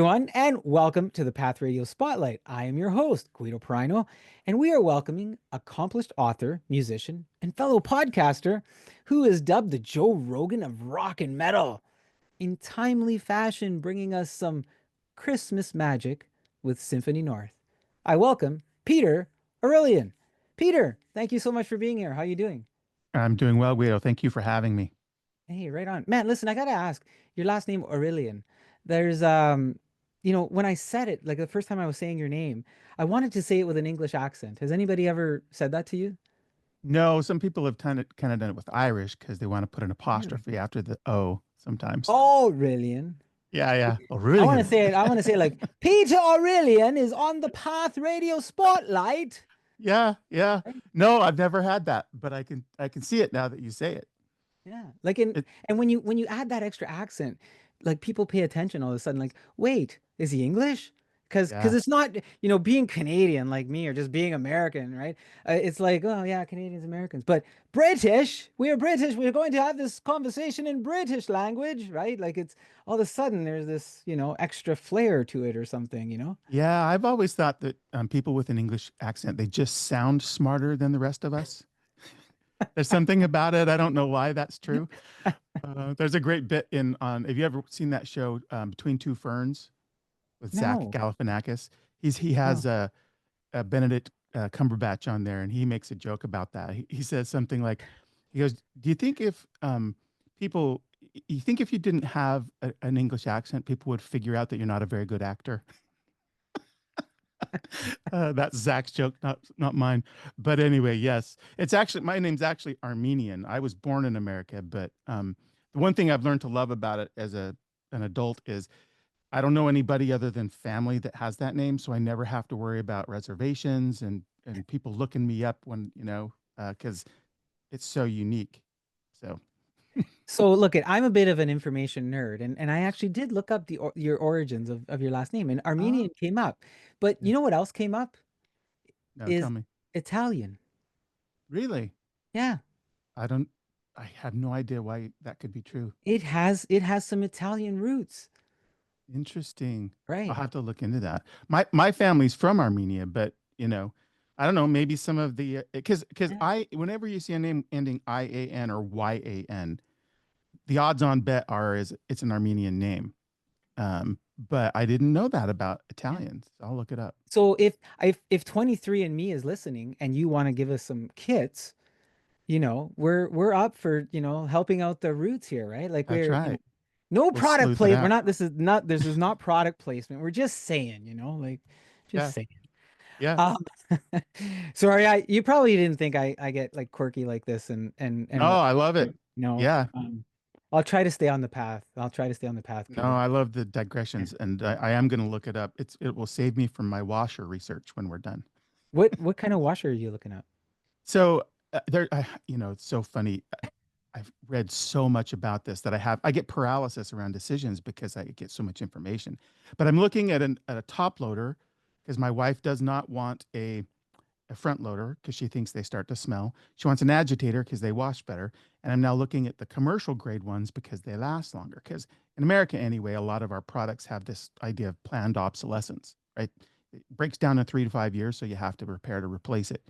everyone, and welcome to the Path Radio Spotlight. I am your host, Guido Prino, and we are welcoming accomplished author, musician, and fellow podcaster who is dubbed the Joe Rogan of rock and metal, in timely fashion, bringing us some Christmas magic with Symphony North. I welcome Peter Orullian. Peter, thank you so much for being here. How are you doing? I'm doing well, Guido. Thank you for having me. Hey, right on. Man, listen, I gotta ask, your last name Aurelian. There's when I said it, like the first time I was saying your name, I wanted to say it with an English accent. Has anybody ever said that to you? No, some people have kind of done it with Irish because they want to put an Really? apostrophe after the O sometimes. Aurelian. Yeah, yeah. Oh, I want to brilliant. say it, I want to say like Peter Aurelian is on the Path Radio Spotlight. Yeah, yeah. Right? No, I've never had that, but I can see it now that you say it. Yeah. Like in It and when you add that extra accent, like people pay attention all of a sudden, like, wait, is he English? Because yeah. it's not, being Canadian like me or just being American, right? It's like, oh yeah, Canadians, Americans. But British, we are British, we're going to have this conversation in British language, right? Like it's all of a sudden there's this, extra flair to it or something, you know? Yeah, I've always thought that people with an English accent, they just sound smarter than the rest of us. There's something about it. I don't know why that's true. There's a great bit in on. Have you ever seen that show, Between Two Ferns, with Zach No, Galifianakis? He has no. Benedict Cumberbatch on there, and he makes a joke about that. He says something like, he goes, "Do you think if people, you think if you didn't have an English accent, people would figure out that you're not a very good actor?" That's Zach's joke, not mine. But anyway, yes, it's actually my name's actually Armenian. I was born in America, but the one thing I've learned to love about it as a an adult is I don't know anybody other than family that has that name, so I never have to worry about reservations and people looking me up when because it's so unique. So So look, I'm a bit of an information nerd, and I actually did look up your origins of your last name, and oh Armenian came up. But yeah. you know what else came up No, tell is me. Italian. Really? Yeah, I don't. I have no idea why that could be true. it has some Italian roots, Interesting. I'll right? have to look into that. My family's from Armenia, but I don't know, maybe some of the because Yeah. I whenever you see a name ending IAN or YAN, the odds on bet are is it's an Armenian name. But I didn't know that about Yeah. Italians. I'll look it up. So if 23 and Me is listening and you want to give us some kits, we're up for, helping out the roots here, right? Like That's we're, right. no We'll product sleuth it plate. We're out. not, this is not product placement. We're just saying, like just Yeah. saying. Yeah. Um, sorry, you probably didn't think I get like quirky like this No, and what, I love it. Yeah. I'll try to stay on the path. I'll try to stay on the path, No, Peter. I love the digressions, and I am going to look it up. It will save me from my washer research when we're done. What kind of washer are you looking at? So it's so funny. I've read so much about this that I get paralysis around decisions because I get so much information. But I'm looking at a top loader because my wife does not want a front loader because she thinks they start to smell. She wants an agitator because they wash better. And I'm now looking at the commercial grade ones because they last longer. Because in America, anyway, a lot of our products have this idea of planned obsolescence, right? It breaks down in 3 to 5 years, so you have to repair to replace it.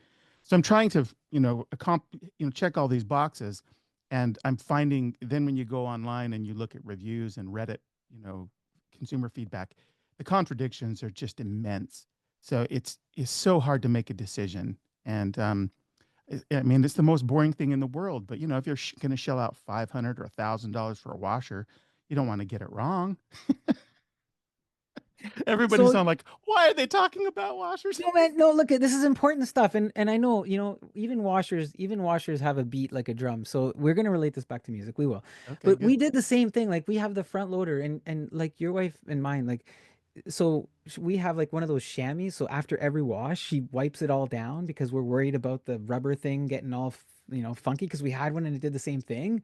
So I'm trying to, check all these boxes. And I'm finding then when you go online and you look at reviews and Reddit, you know, consumer feedback, the contradictions are just immense. So it's so hard to make a decision. And I mean, it's the most boring thing in the world. But if you're going to shell out $500 or $1,000 for a washer, you don't want to get it wrong. Everybody's So on like, why are they talking about washers? no, man, no, look, this is important stuff. And I know, even washers have a beat like a drum. So we're gonna relate this back to music. We will. Okay, But we good. did the same thing. Like we have the front loader and like your wife and mine, like so we have like one of those chamois. So after every wash, she wipes it all down because we're worried about the rubber thing getting all funky because we had one and it did the same thing.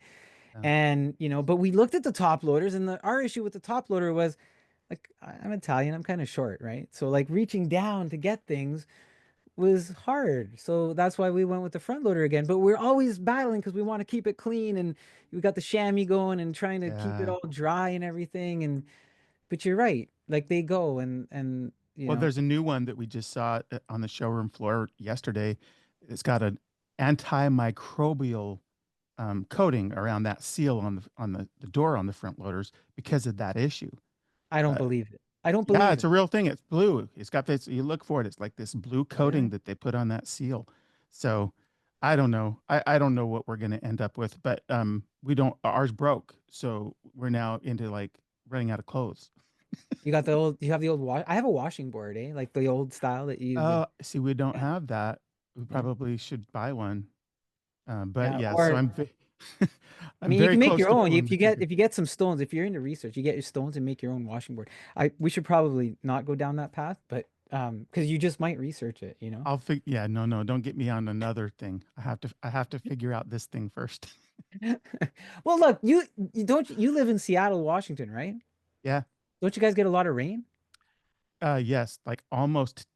Yeah. And but we looked at the top loaders and our issue with the top loader was like I'm Italian, I'm kind of short, right? So like reaching down to get things was hard. So that's why we went with the front loader again. But we're always battling because we want to keep it clean and we got the chamois going and trying to keep it Yeah. all dry and everything. And but you're right. Like they go and Well, there's a new one that we just saw on the showroom floor yesterday. It's got an antimicrobial coating around that seal on the door on the front loaders because of that issue. I don't Uh, believe it. I don't yeah, believe it's a it. real thing. It's blue. It's got this. You look for it. It's like this blue coating Really? that they put on that seal. So I don't know. I don't know what we're going to end up with, but we don't. Ours broke, so we're now into like running out of clothes. You have the old wash. I have a washing board, eh? Like the old style that you would. Oh, see, we don't Yeah. have that. We Yeah. probably should buy one. But Yeah. yeah, so Or I I'm mean, you very can make close your to own. pulling the trigger. If you get some stones, if you're into research, you get your stones and make your own washing board. I we should probably not go down that path, but because you just might research it, you know. Yeah, no, no, don't get me on another thing. I have to figure out this thing first. Well, look, you don't you live in Seattle, Washington, right? Yeah. Don't you guys get a lot of rain? Yes, like almost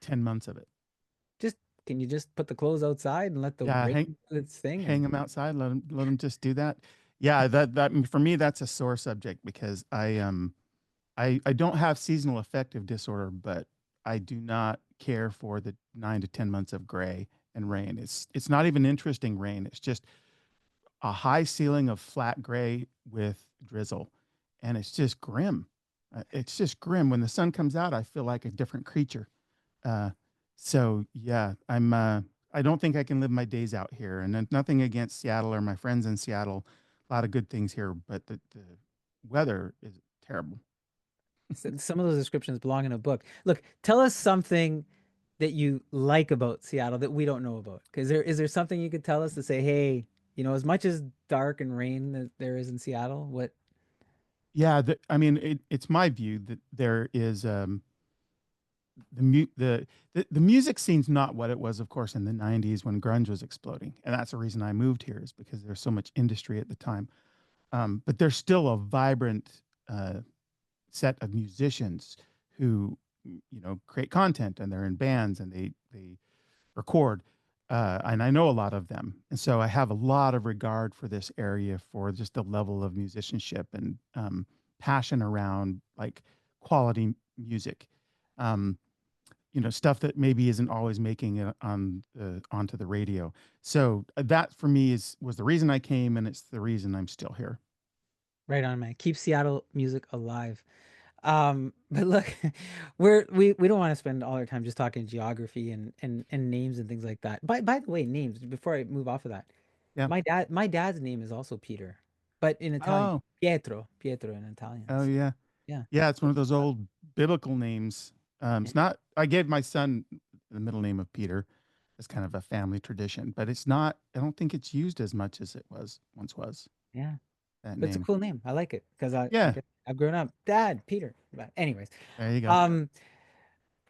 10 months of it. Just can you just put the clothes outside and let the Yeah, rain do its thing hang and them outside, let them just do that. Yeah, that for me that's a sore subject because I don't have seasonal affective disorder, but I do not care for the 9 to 10 months of gray and rain. It's not even interesting rain. It's just a high ceiling of flat gray with drizzle, and it's just grim. It's just grim. When the sun comes out, I feel like a different creature. Uh, so yeah, I don't think I can live my days out here. And then nothing against Seattle or my friends in Seattle. A lot of good things here, but the weather is terrible. some of those descriptions belong in a book. Look, tell us something that you like about Seattle that we don't know about. Is there something you could tell us to say, hey, you know, as much as dark and rain that there is in Seattle, what Yeah, I mean, it's my view that there is the, mu- the music scene's not what it was, of course, in the '90s when grunge was exploding, and that's the reason I moved here is because there's so much industry at the time. But there's still a vibrant set of musicians who, create content and they're in bands and they record. And I know a lot of them. And so I have a lot of regard for this area for just the level of musicianship and passion around like quality music. Um, stuff that maybe isn't always making it onto the radio. So that for me was the reason I came, and it's the reason I'm still here. right on, man. Keep Seattle music alive. But look, we don't want to spend all our time just talking geography and names and things like that. By the way, names, before I move off of that, Yeah. my dad's name is also Peter, but in Italian, Oh, Pietro in Italian. oh So yeah. yeah. Yeah, it's one of those old biblical names. Yeah. It's not, I gave my son the middle name of Peter as kind of a family tradition, but it's not, I don't think it's used as much as it once was, Yeah. that But it's a name. cool name. I like it because Yeah, I've grown up. Dad, Peter. But anyways, there you go. um,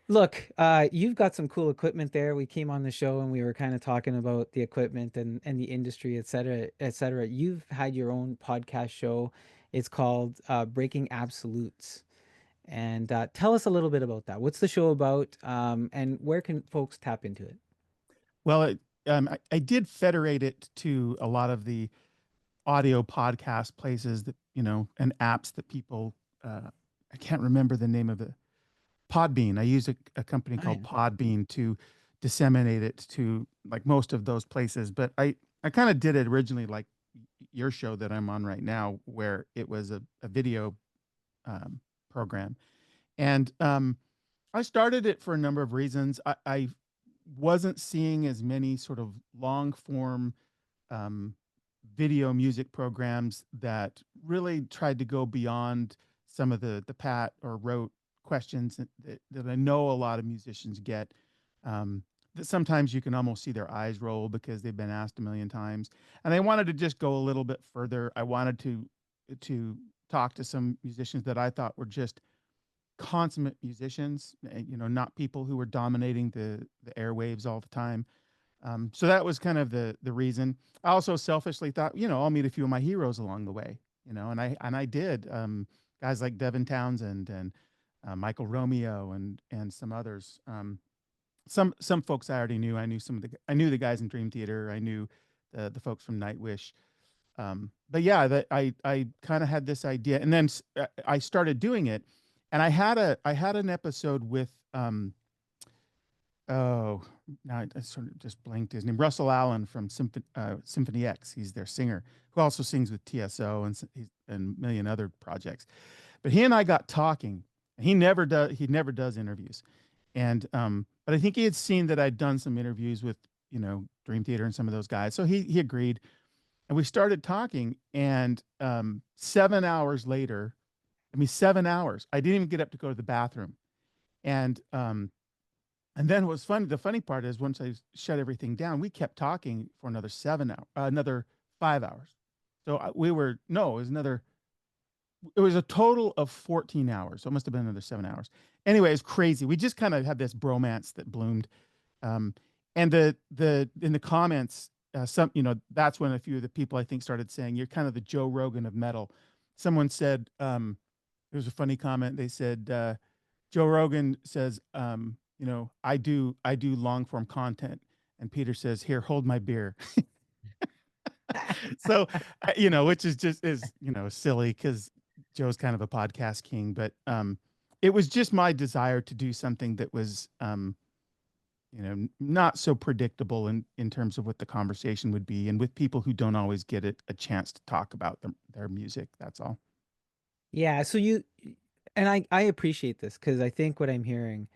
look, you've got some cool equipment there. We came on the show and we were kind of talking about the equipment and the industry, et cetera, et cetera. You've had your own podcast show. It's called Breaking Absolutes. And tell us a little bit about that. What's the show about? And where can folks tap into it? Well, I did federate it to a lot of the audio podcast places that, and apps that people, I can't remember the name of the Podbean. I use a company Oh, called yeah. Podbean to disseminate it to like most of those places. But I kind of did it originally like your show that I'm on right now, where it was a video program. And I started it for a number of reasons. I wasn't seeing as many sort of long form um, video music programs that really tried to go beyond some of the pat or rote questions that I know a lot of musicians get. That sometimes you can almost see their eyes roll because they've been asked a million times. And I wanted to just go a little bit further. I wanted to talk to some musicians that I thought were just consummate musicians, not people who were dominating the airwaves all the time. So that was kind of the reason. I also selfishly thought, I'll meet a few of my heroes along the way, and I did. Guys like Devin Townsend and Michael Romeo and some others. Some folks I already knew. I knew the guys in Dream Theater. I knew the folks from Nightwish. But yeah, that I kind of had this idea, and then I started doing it, And I had an episode with oh, now I sort of just blanked his name. Russell Allen from Symphony X. He's their singer who also sings with TSO and a million other projects. But he and I got talking. And he never does interviews. And but I think he had seen that I'd done some interviews with, Dream Theater and some of those guys. So he agreed. And we started talking. And 7 hours later, I mean 7 hours, I didn't even get up to go to the bathroom. And and then what's funny, the funny part is once I shut everything down, we kept talking for another 7 hours, another 5 hours. So we were, no, it was a total of 14 hours. So it must have been another 7 hours. Anyway, it's crazy. We just kind of had this bromance that bloomed. Um, and in the comments, that's when a few of the people I think started saying, you're kind of the Joe Rogan of metal. Someone said, there was a funny comment. They said, Joe Rogan says, I do long form content, and Peter says, "Here, hold my beer." So, which is just is silly because Joe's kind of a podcast king, but it was just my desire to do something that was not so predictable in terms of what the conversation would be, and with people who don't always get a chance to talk about their music. That's all. Yeah, so and I appreciate this because I think what I'm hearing,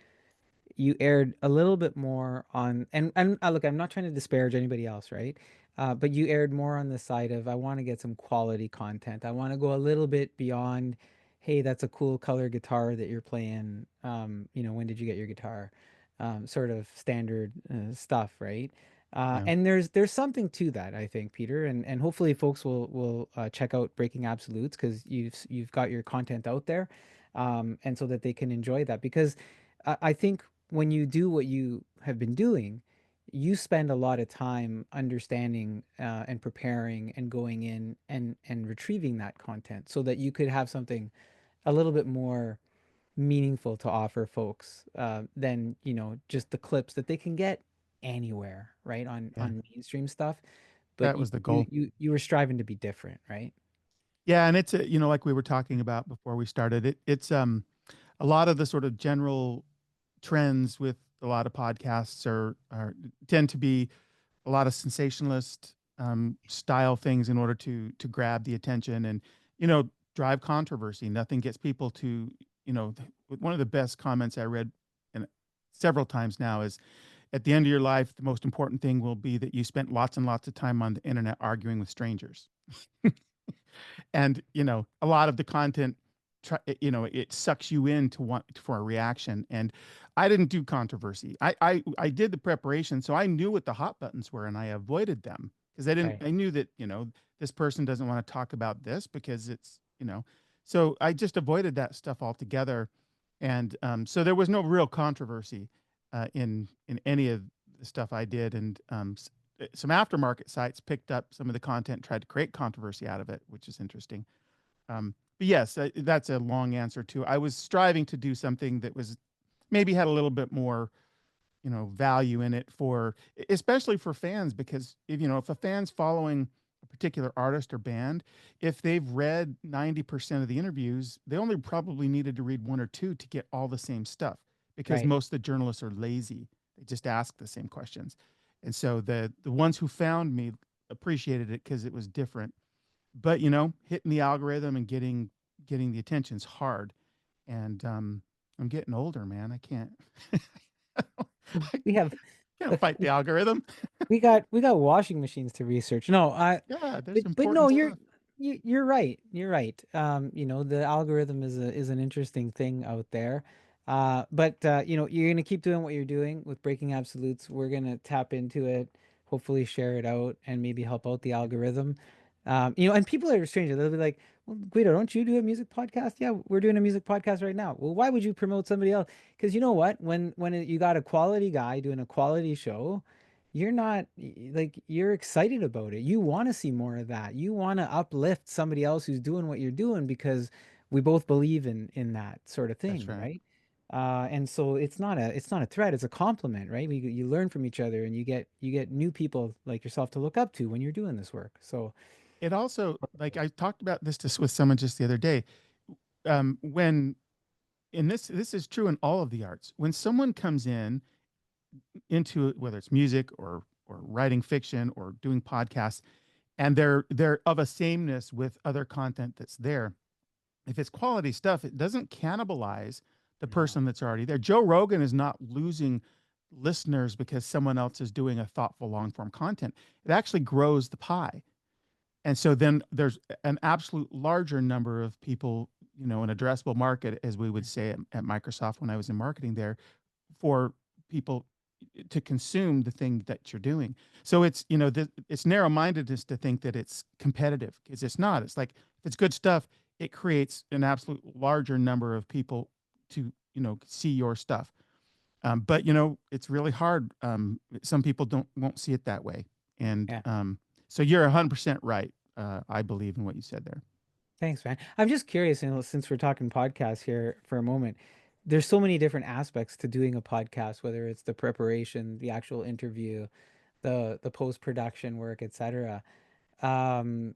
you aired a little bit more on, and look, I'm not trying to disparage anybody else, right? But you aired more on the side of I want to get some quality content. I want to go a little bit beyond, hey, that's a cool color guitar that you're playing. When did you get your guitar? Sort of standard stuff, right? Yeah, And there's something to that, I think, Peter, and hopefully folks will check out Breaking Absolutes because you've got your content out there, and so that they can enjoy that because I think when you do what you have been doing, you spend a lot of time understanding and preparing and going in and retrieving that content so that you could have something a little bit more meaningful to offer folks than just the clips that they can get anywhere, right? On yeah, on mainstream stuff. But that you was the you goal. you, you were striving to be different, right? Yeah, and it's like we were talking about before we started. It's a lot of the sort of general trends with a lot of podcasts are tend to be a lot of sensationalist style things in order to grab the attention and drive controversy. Nothing gets people to one of the best comments I read and several times now is at the end of your life the most important thing will be that you spent lots and lots of time on the internet arguing with strangers. And a lot of the content it sucks you in to want for a reaction. And I didn't do controversy. I did the preparation, so I knew what the hot buttons were and I avoided them because Right. I knew that this person doesn't want to talk about this because it's so I just avoided that stuff altogether. And so there was no real controversy in any of the stuff I did. And some aftermarket sites picked up some of the content, tried to create controversy out of it, which is interesting. But yes, that's a long answer too. I was striving to do something that was maybe had a little bit more, value in it for, especially for fans, because if a fan's following a particular artist or band, if they've read 90% of the interviews, they only probably needed to read one or two to get all the same stuff because Right. most of the journalists are lazy. They just ask the same questions. And so the ones who found me appreciated it because it was different. But hitting the algorithm and getting the attention's hard. And I'm getting older, man. I can't I We have can't look, fight the algorithm. we got washing machines to research. No, Yeah, there's but no, important stuff. you're right. You're right. The algorithm is an interesting thing out there. But you're gonna keep doing what you're doing with Breaking Absolutes. We're gonna tap into it, hopefully share it out, and maybe help out the algorithm. And people are strange. They'll be like, "Well, Guido, don't you do a music podcast?" Yeah, we're doing a music podcast right now. Well, why would you promote somebody else? Because you know what? You got a quality guy doing a quality show, you're not like you're excited about it. You want to see more of that. You want to uplift somebody else who's doing what you're doing because we both believe in that sort of That's thing, right. right? And so it's not a threat, it's a compliment, right? You learn from each other and you get new people like yourself to look up to when you're doing this work. So It also, like I talked about this just with someone just the other day. When and this is true in all of the arts. When someone comes in into it, whether it's music or writing fiction or doing podcasts, and they're of a sameness with other content that's there, if it's quality stuff, it doesn't cannibalize the No. person that's already there. Joe Rogan is not losing listeners because someone else is doing a thoughtful long form content. It actually grows the pie. And so then there's an absolute larger number of people, an addressable market, as we would say at Microsoft when I was in marketing there, for people to consume the thing that you're doing. So it's narrow mindedness to think that it's competitive, because it's not. It's like if it's good stuff, it creates an absolute larger number of people to see your stuff. But it's really hard. Some people don't won't see it that way, and Yeah. so you're 100% right. I believe in what you said there. Thanks, man. I'm just curious, since we're talking podcasts here for a moment, there's so many different aspects to doing a podcast, whether it's the preparation, the actual interview, the post-production work, etc. Um,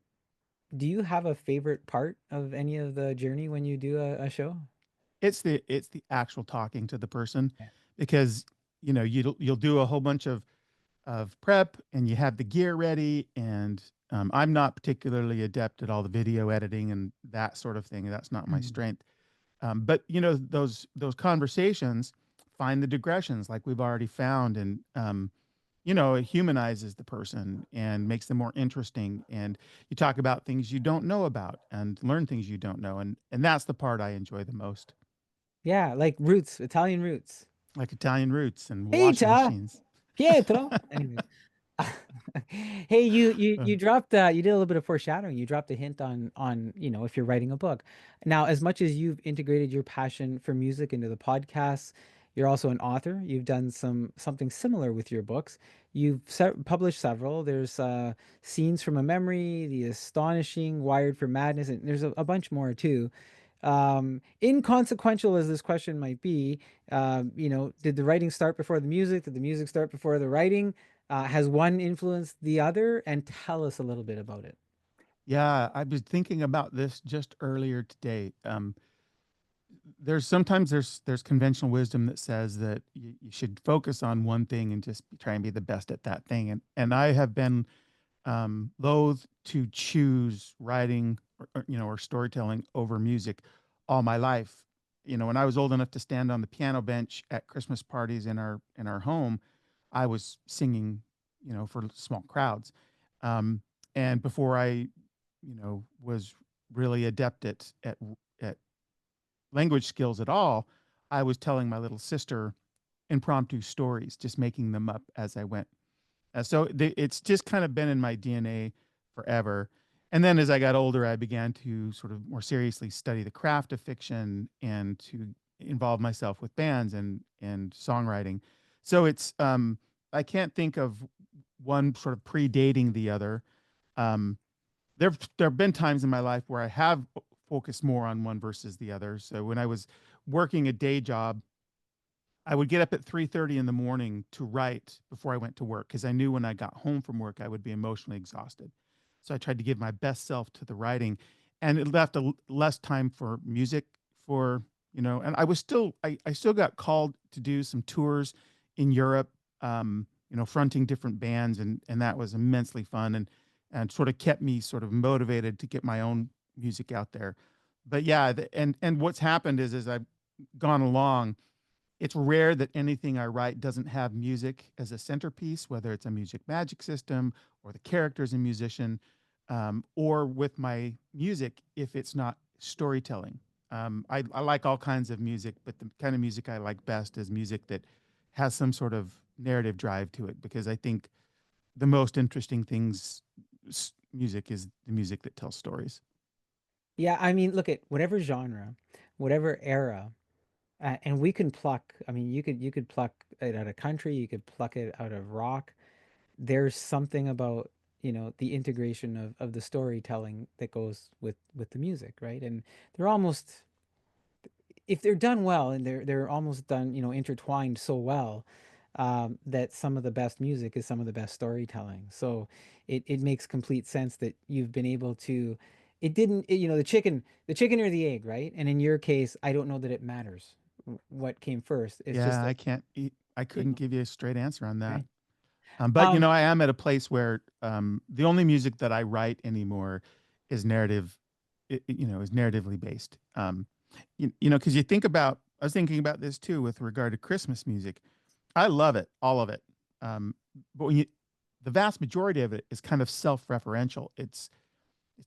do you have a favorite part of any of the journey when you do a show? It's the actual talking to the person, Yeah. because you'll do a whole bunch of prep, and you have the gear ready, and I'm not particularly adept at all the video editing and that sort of thing. That's not my Mhm. strength. But those conversations find the digressions like we've already found, and it humanizes the person and makes them more interesting. And you talk about things you don't know about and learn things you don't know, and that's the part I enjoy the most, Yeah, like roots, Italian roots. like Italian roots and Hey, washing ta, machines. Pietro. Anyways. Hey, you Uh, dropped you did a little bit of foreshadowing. You dropped a hint on, if you're writing a book. Now, as much as you've integrated your passion for music into the podcast, you're also an author. You've done something similar with your books. You've published several. There's Scenes from a Memory, The Astonishing, Wired for Madness, and there's a bunch more too. Inconsequential as this question might be, did the writing start before the music? Did the music start before the writing? Has one influenced the other? And tell us a little bit about it. yeah, I was thinking about this just earlier today. There's conventional wisdom that says that you should focus on one thing and just try and be the best at that thing. And I have been loath to choose writing or storytelling over music all my life. When I was old enough to stand on the piano bench at Christmas parties in our home, I was singing, for small crowds. Um, and before I, was really adept at language skills at all, I was telling my little sister impromptu stories, just making them up as I went. It's just kind of been in my DNA forever. And then as I got older, I began to sort of more seriously study the craft of fiction and to involve myself with bands and songwriting. So I can't think of one sort of predating the other. Um, there have been times in my life where I have focused more on one versus the other. So when I was working a day job, I would get up at 3:30 in the morning to write before I went to work, because I knew when I got home from work I would be emotionally exhausted. So I tried to give my best self to the writing, and it left less time for music, and I still got called to do some tours in Europe, fronting different bands, and that was immensely fun, and sort of kept me sort of motivated to get my own music out there. But yeah, and what's happened is as I've gone along, it's rare that anything I write doesn't have music as a centerpiece, whether it's a music magic system or the character's a musician, or with my music, if it's not storytelling. I like all kinds of music, but the kind of music I like best is music that has some sort of narrative drive to it, because I think the most interesting music is the music that tells stories. Yeah, I mean, look at whatever genre, whatever era, and we can pluck. I mean, you could pluck it out of country, you could pluck it out of rock. There's something about, the integration of the storytelling that goes with the music, right? And they're almost, if they're done well, and they're almost done, intertwined so well, that some of the best music is some of the best storytelling. So it makes complete sense that you've been able to it didn't, the chicken or the egg, right? And in your case, I don't know that it matters what came first. It's Yeah, just that, I couldn't give you a straight answer on that. right? But Um, I am at a place where the only music that I write anymore is is narratively based. Because you think about, I was thinking about this too with regard to Christmas music. I love it, all of it. But the vast majority of it is kind of self-referential. It's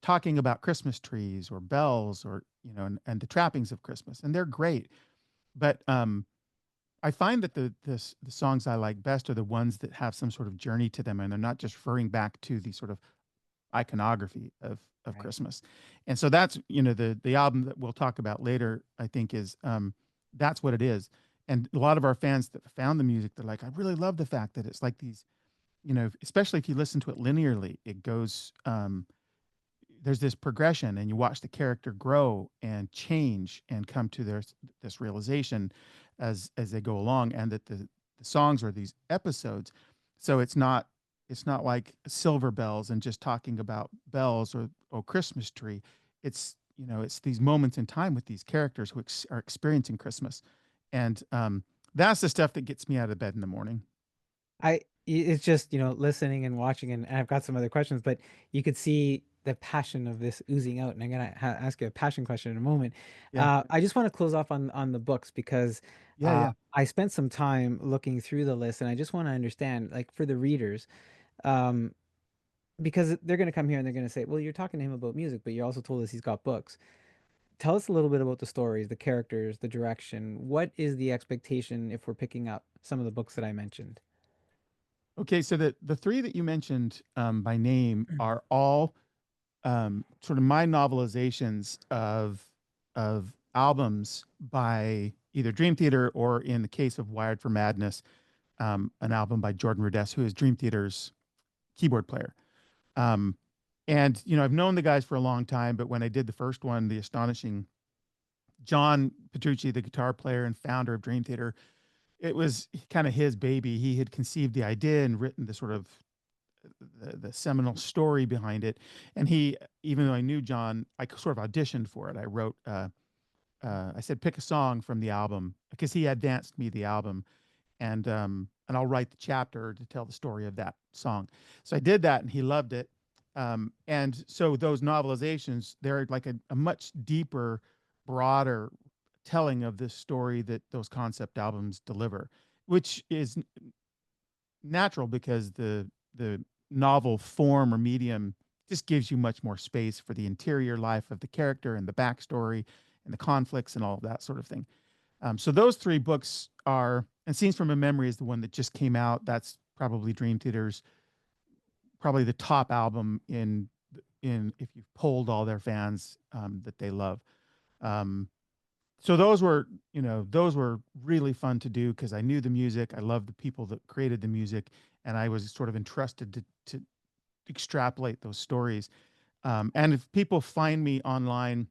talking about Christmas trees or bells or, and the trappings of Christmas, and they're great. But I find that the songs I like best are the ones that have some sort of journey to them, and they're not just referring back to the sort of iconography of right. Christmas. And so that's, the album that we'll talk about later, I think is that's what it is. And a lot of our fans that found the music, they're like, I really love the fact that it's like these, especially if you listen to it linearly, it goes there's this progression, and you watch the character grow and change and come to this realization as they go along, and that the songs are these episodes. So it's not like silver bells and just talking about bells or Christmas tree. It's these moments in time with these characters who are experiencing Christmas. And that's the stuff that gets me out of bed in the morning. It's just, listening and watching, and I've got some other questions, but you could see the passion of this oozing out. And I'm gonna ask you a passion question in a moment. Yeah. I just want to close off on the books because Yeah, yeah. I spent some time looking through the list, and I just want to understand, like for the readers, um, because they're gonna come here and they're gonna say, "Well, you're talking to him about music, but you also told us he's got books." Tell us a little bit about the stories, the characters, the direction. What is the expectation if we're picking up some of the books that I mentioned? Okay, so the three that you mentioned by name are all sort of my novelizations of albums by either Dream Theater, or in the case of Wired for Madness, an album by Jordan Rudess, who is Dream Theater's keyboard player. Um, and I've known the guys for a long time, but when I did the first one, the astonishing John Petrucci, the guitar player and founder of Dream Theater, it was kind of his baby. He had conceived the idea and written the sort of the seminal story behind it. And even though I knew John, I sort of auditioned for it. I wrote, I said, pick a song from the album, because he advanced me the album, and I'll write the chapter to tell the story of that song. So I did that, and he loved it. And so those novelizations, they're like a much deeper, broader telling of this story that those concept albums deliver, which is natural because the novel form or medium just gives you much more space for the interior life of the character and the backstory and the conflicts and all of that sort of thing. So those three books are, and Scenes from a Memory is the one that just came out. That's probably Dream Theater's, probably the top album in if you've polled all their fans that they love. Um, so those were really fun to do because I knew the music, I loved the people that created the music, and I was sort of entrusted to extrapolate those stories. And if people find me online,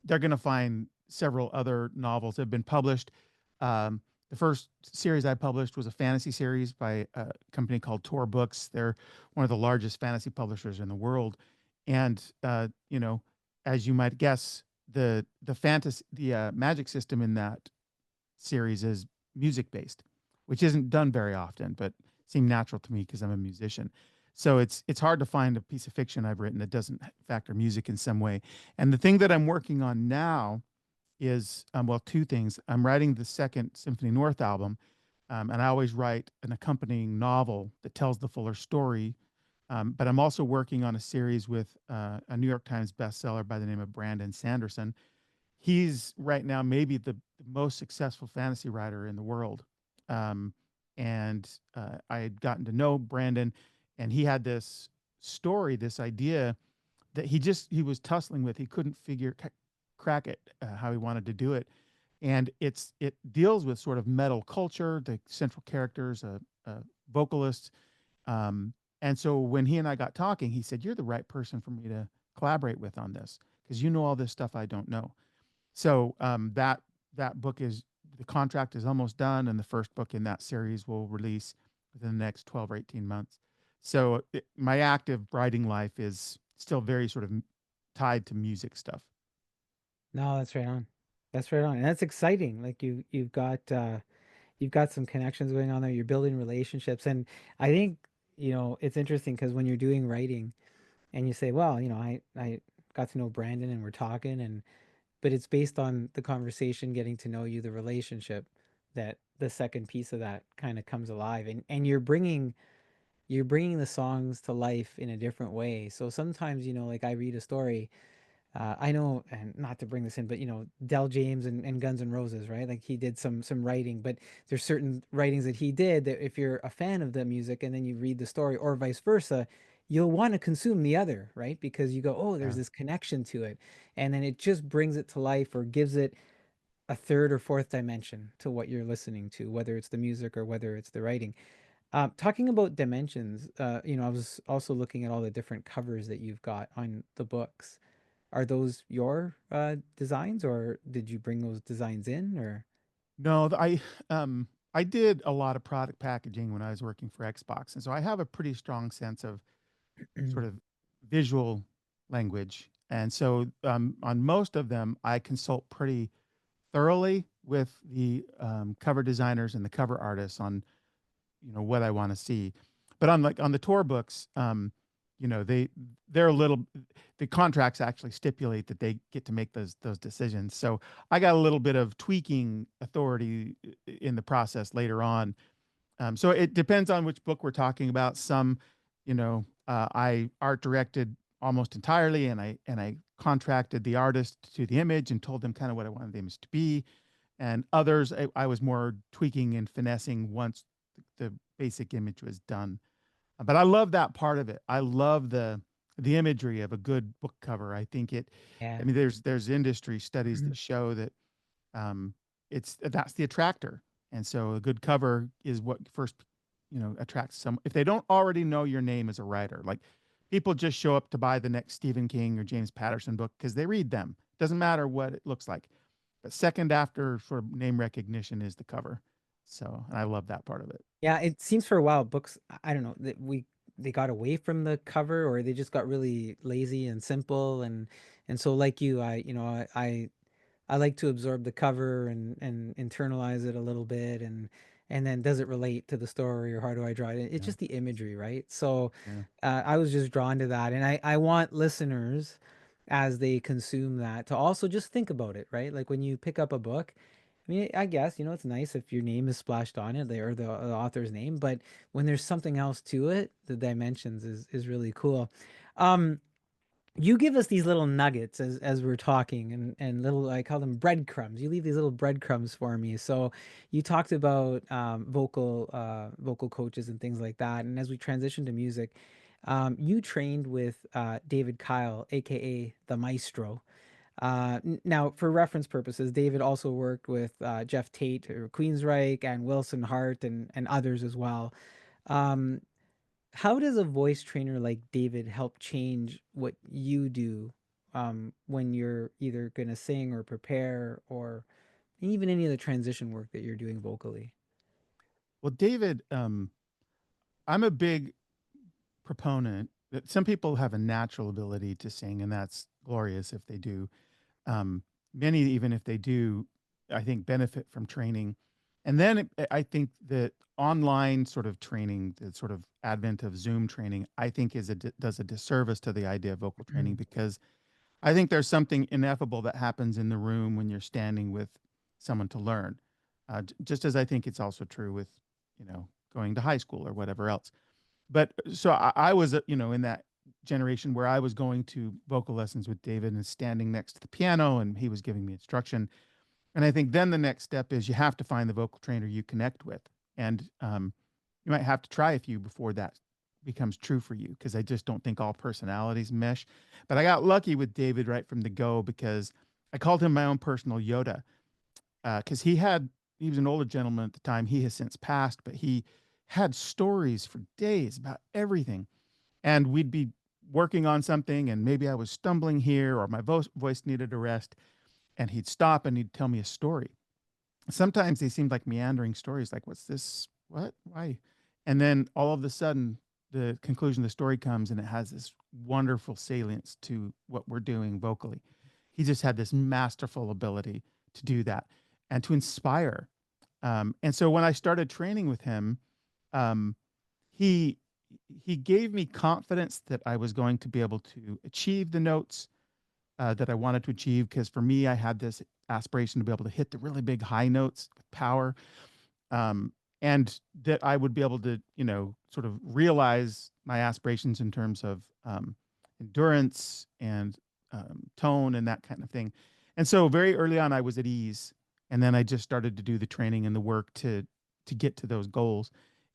they're going to find several other novels that have been published. The first series I published was a fantasy series by a company called Tor Books. They're one of the largest fantasy publishers in the world, and as you might guess, the magic system in that series is music based, which isn't done very often, but seemed natural to me because I'm a musician. So it's hard to find a piece of fiction I've written that doesn't factor music in some way. And the thing that I'm working on now is well, two things. I'm writing the second Symphony North album, and I always write an accompanying novel that tells the fuller story. But I'm also working on a series with a New York Times bestseller by the name of Brandon Sanderson. He's right now maybe the most successful fantasy writer in the world. Um, and I had gotten to know Brandon, and he had this story, this idea that he was tussling with. He couldn't crack it, how he wanted to do it. And it deals with sort of metal culture. The central character's a vocalist. Um, and so when he and I got talking, he said, "You're the right person for me to collaborate with on this because you know all this stuff I don't know." So that book is the contract is almost done, and the first book in that series will release within the next 12 or 18 months. So my active writing life is still very sort of tied to music stuff. No, that's right on. That's right on. And that's exciting. Like you've got some connections going on there. You're building relationships. And I think, it's interesting because when you're doing writing and you say, well, I got to know Brandon and we're talking but it's based on the conversation, getting to know you, the relationship, that the second piece of that kind of comes alive. And you're bringing the songs to life in a different way. So sometimes, like I read a story, I know, and not to bring this in, but Del James and Guns N' Roses, right? Like he did some writing, but there's certain writings that he did that if you're a fan of the music and then you read the story, or vice versa, you'll want to consume the other, right? Because you go, oh, there's Yeah. this connection to it, and then it just brings it to life or gives it a third or fourth dimension to what you're listening to, whether it's the music or whether it's the writing. Talking about dimensions, I was also looking at all the different covers that you've got on the books. Are those your designs, or did you bring those designs in, or? No, I did a lot of product packaging when I was working for Xbox, and so I have a pretty strong sense of sort of visual language. And so on most of them, I consult pretty thoroughly with the cover designers and the cover artists on what I want to see. But on the tour books, they're a little the contracts actually stipulate that they get to make those decisions. So I got a little bit of tweaking authority in the process later on. So it depends on which book we're talking about. Some, I art directed almost entirely, and I contracted the artist to the image and told them kind of what I wanted the image to be. And others, I was more tweaking and finessing once the basic image was done. But I love that part of it. I love the imagery of a good book cover. I think it. I Yeah. mean, there's industry studies that show that um, that's the attractor, and so a good cover is what first attracts some. If they don't already know your name as a writer, like people just show up to buy the next Stephen King or James Patterson book because they read them. Doesn't matter what it looks like. But second after sort of name recognition is the cover. So I love that part of it. Yeah, it seems for a while books, I don't know, that they got away from the cover, or they just got really lazy and simple, and so like you, I like to absorb the cover and internalize it a little bit, and then does it relate to the story, or how do I draw it? It's Yeah, just the imagery, right? So yeah. I was just drawn to that, and I want listeners as they consume that to also just think about it, right? Like when you pick up a book, I mean, I guess, it's nice if your name is splashed on it there, or the author's name, but when there's something else to it, the dimensions is really cool. Um, you give us these little nuggets as we're talking, and little, I call them breadcrumbs. You leave these little breadcrumbs for me. So you talked about vocal coaches and things like that. And as we transition to music, you trained with David Kyle, aka the Maestro. Now, for reference purposes, David also worked with Jeff Tate or Queensryche and Wilson Hart and others as well. Um, how does a voice trainer like David help change what you do when you're either going to sing or prepare, or even any of the transition work that you're doing vocally? Well, David, I'm a big proponent that some people have a natural ability to sing, and that's glorious if they do. Um, Many, even if they do, I think benefit from training. And then I think that online sort of training, the sort of advent of Zoom training, I think does a disservice to the idea of vocal training, Mm, because I think there's something ineffable that happens in the room when you're standing with someone to learn. Just as I think it's also true with, going to high school or whatever else. But so I was, in that generation where I was going to vocal lessons with David and standing next to the piano, and he was giving me instruction. And I think then the next step is you have to find the vocal trainer you connect with. And you might have to try a few before that becomes true for you, because I just don't think all personalities mesh. But I got lucky with David right from the go, because I called him my own personal Yoda, because he was an older gentleman at the time. He has since passed, but he had stories for days about everything. And we'd be working on something, and maybe I was stumbling here, or my voice needed a rest, and he'd stop and he'd tell me a story. Sometimes they seemed like meandering stories, like, what's this? What? Why? And then all of a sudden, the conclusion of the story comes, and it has this wonderful salience to what we're doing vocally. He just had this masterful ability to do that and to inspire. And so when I started training with him, um, he he gave me confidence that I was going to be able to achieve the notes that I wanted to achieve. Because for me, I had this aspiration to be able to hit the really big high notes with power, um, and that I would be able to, sort of realize my aspirations in terms of endurance and tone and that kind of thing. And so very early on, I was at ease, and then I just started to do the training and the work to get to those goals.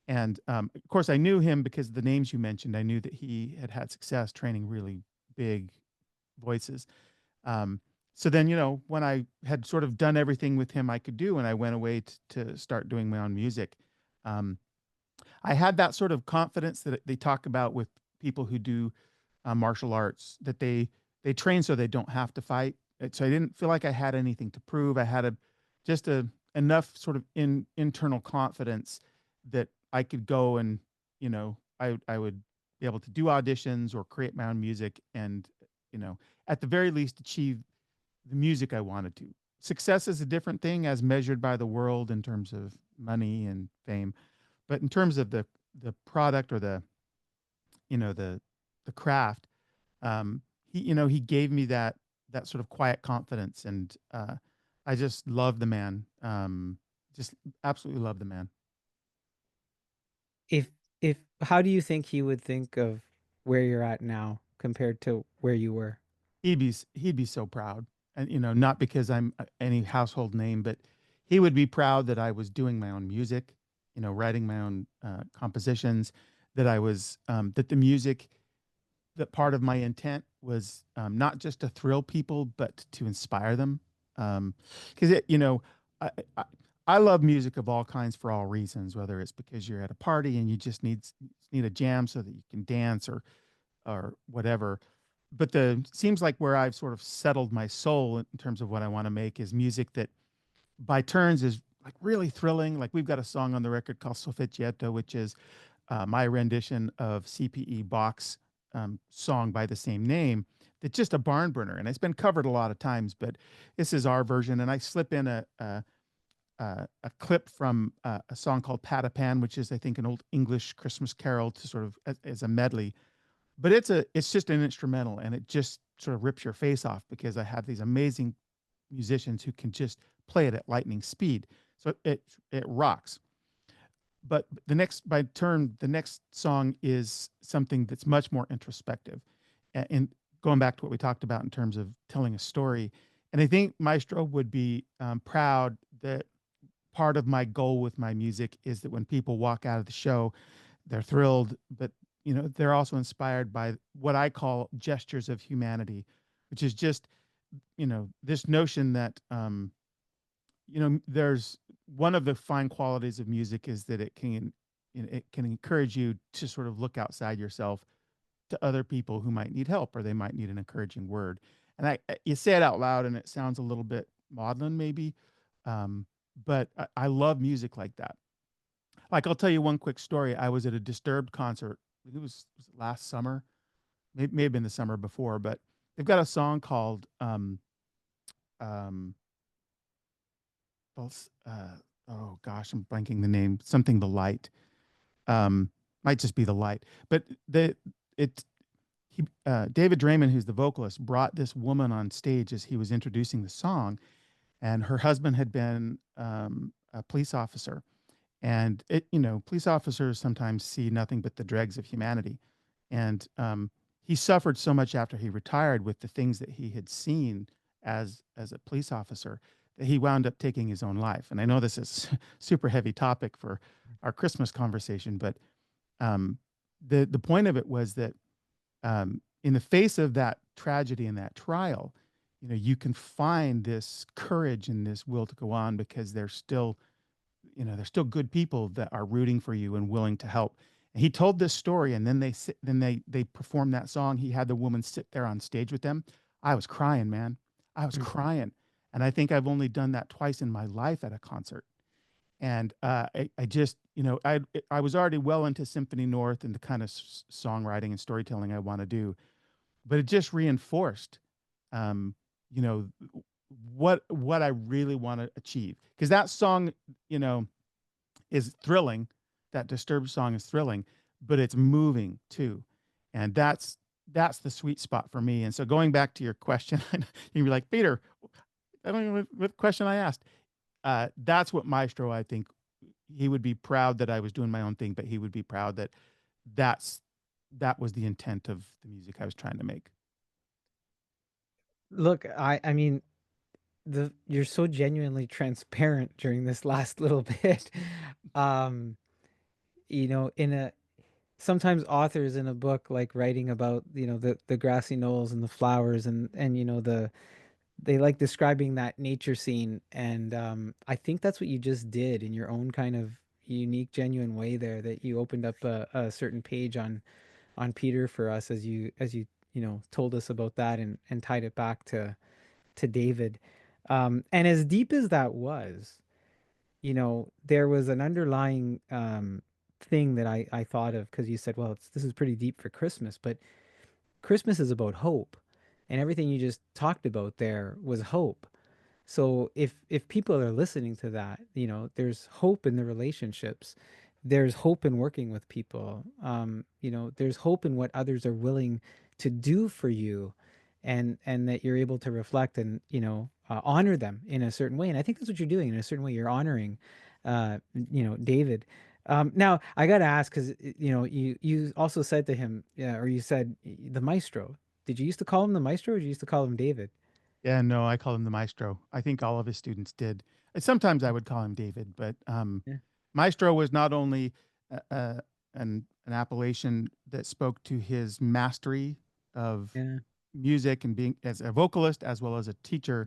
And of course, I knew him because of the names you mentioned. I knew that he had had success training really big voices. Um, so then, when I had sort of done everything with him I could do, and I went away to start doing my own music, um, I had that sort of confidence that they talk about with people who do martial arts, that they train so they don't have to fight. So I didn't feel like I had anything to prove. I had just a enough sort of internal confidence that I could go and I would be able to do auditions or create my own music, and at the very least achieve the music I wanted to. Success is a different thing as measured by the world in terms of money and fame, but in terms of the product or the craft, he gave me that sort of quiet confidence, and I just love the man. Just absolutely love the man. If if how do you think he would think of where you're at now compared to where you were? He'd be so proud, and not because I'm any household name, but he would be proud that I was doing my own music, writing my own compositions, that I was that the music, that part of my intent was not just to thrill people, but to inspire them. Because I, I I love music of all kinds for all reasons, whether it's because you're at a party and you just need a jam so that you can dance, or whatever. But the seems like where I've sort of settled my soul in terms of what I want to make is music that by turns is like really thrilling. Like we've got a song on the record called Soffittietto, which is my rendition of CPE Bach's song by the same name. That's just a barn burner, and it's been covered a lot of times, but this is our version. And I slip in a clip from a song called Patapan, which is I think an old English Christmas carol, to sort of as a medley. But it's just an instrumental, and it just sort of rips your face off because I have these amazing musicians who can just play it at lightning speed. So it rocks. But the next song is something that's much more introspective, and going back to what we talked about in terms of telling a story. And I think Maestro would be proud that part of my goal with my music is that when people walk out of the show, they're thrilled, but they're also inspired by what I call gestures of humanity, which is just this notion that there's one of the fine qualities of music is that it can encourage you to sort of look outside yourself to other people who might need help, or they might need an encouraging word. And you say it out loud and it sounds a little bit maudlin maybe, um, but I love music like that. Like I'll tell you one quick story. I was at a Disturbed concert. It was it last summer, may have been the summer before, but they've got a song called um, well, oh gosh, I'm blanking the name. Something the light. Um, might just be the light. But it he David Draymond, who's the vocalist, brought this woman on stage as he was introducing the song, and her husband had been a police officer. And police officers sometimes see nothing but the dregs of humanity. And he suffered so much after he retired with the things that he had seen as a police officer, that he wound up taking his own life. And I know this is super heavy topic for our Christmas conversation, but um, the point of it was that in the face of that tragedy and that trial, you can find this courage and this will to go on, because there's still good people that are rooting for you and willing to help. And he told this story, and then they performed that song. He had the woman sit there on stage with them. I was crying, man. I was Mm. crying. And I think I've only done that twice in my life at a concert. And I just, I was already well into Symphony North and the kind of songwriting and storytelling I want to do, but it just reinforced, um, you know, what I really want to achieve. Because that song, you know, is thrilling. That Disturbed song is thrilling, but it's moving too, and that's the sweet spot for me. And so going back to your question, you'd be like, Peter, I don't know what question I asked. That's what Maestro, I think, he would be proud that I was doing my own thing, but he would be proud that that's that was the intent of the music I was trying to make. Look, I mean, the you're so genuinely transparent during this last little bit. Um, in a sometimes authors in a book like writing about, the grassy knolls and the flowers and they like describing that nature scene, and I think that's what you just did in your own kind of unique, genuine way there, that you opened up a certain page on Peter for us as you told us about that and tied it back to David. And as deep as that was, there was an underlying thing that I thought of, because you said, well, this is pretty deep for Christmas, but Christmas is about hope. And everything you just talked about there was hope. So if people are listening to that, there's hope in the relationships. There's hope in working with people. There's hope in what others are willing to do for you, and that you're able to reflect and, honor them in a certain way. And I think that's what you're doing in a certain way. You're honoring, David. Now I got to ask, because, you also said to him, yeah, or you said the maestro. Did you used to call him the maestro, or did you used to call him David? Yeah, no, I call him the maestro. I think all of his students did. And sometimes I would call him David, but Yeah, maestro was not only an appellation that spoke to his mastery of yeah. music and being as a vocalist as well as a teacher,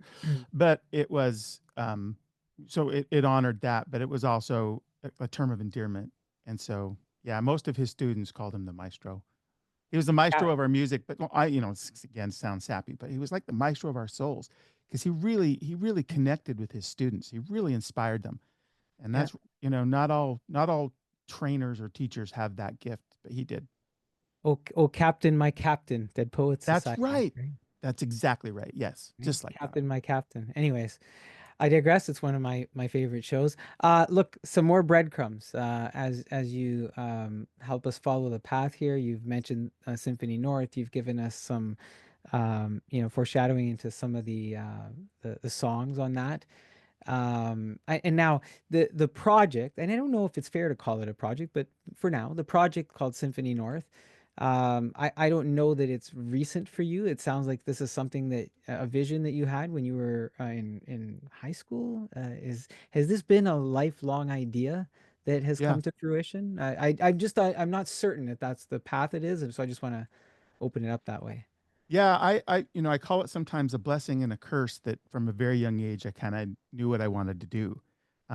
but it was so it honored that, but it was also a term of endearment. And so, yeah, most of his students called him the maestro. He was the maestro Yeah, of our music, but well, again, sounds sappy, but he was like the maestro of our souls because he really connected with his students. He really inspired them, and yeah. that's not all trainers or teachers have that gift, but he did. Oh, oh, Captain, my Captain, Dead Poets That's Society. right. Right? That's exactly right. Yes, Right? just like that. Captain, my Captain. Anyways, I digress. It's one of my favorite shows. Look, some more breadcrumbs. As you help us follow the path here. You've mentioned Symphony North. You've given us some, foreshadowing into some of the songs on that. And now the project, and I don't know if it's fair to call it a project, but for now, the project called Symphony North. I don't know that it's recent for you. It sounds like this is something that a vision that you had when you were in high school. Has this been a lifelong idea that has Yeah. come to fruition? I'm not certain that that's the path it is, and so I just want to open it up that way. Yeah, I call it sometimes a blessing and a curse that from a very young age I kind of knew what I wanted to do.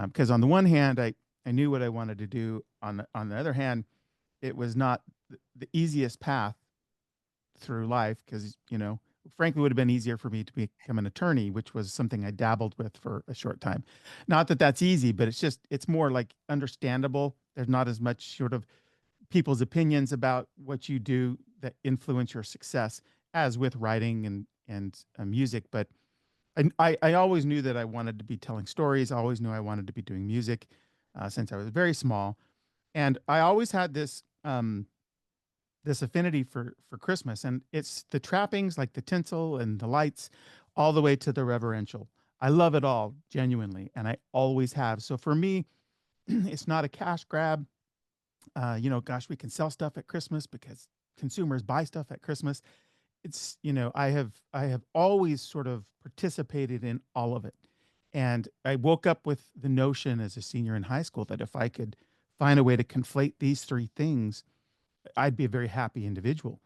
Because on the one hand, I knew what I wanted to do. On the other hand, it was not the easiest path through life because, frankly, it would have been easier for me to become an attorney, which was something I dabbled with for a short time. Not that that's easy, but it's more like understandable. There's not as much sort of people's opinions about what you do that influence your success as with writing and music. But I always knew that I wanted to be telling stories. I always knew I wanted to be doing music since I was very small, and I always had this affinity for Christmas, and it's the trappings like the tinsel and the lights, all the way to the reverential. I love it all genuinely, and I always have. So for me, it's not a cash grab. Gosh, we can sell stuff at Christmas because consumers buy stuff at Christmas. It's, I have always sort of participated in all of it. And I woke up with the notion as a senior in high school that if I could find a way to conflate these three things, I'd be a very happy individual.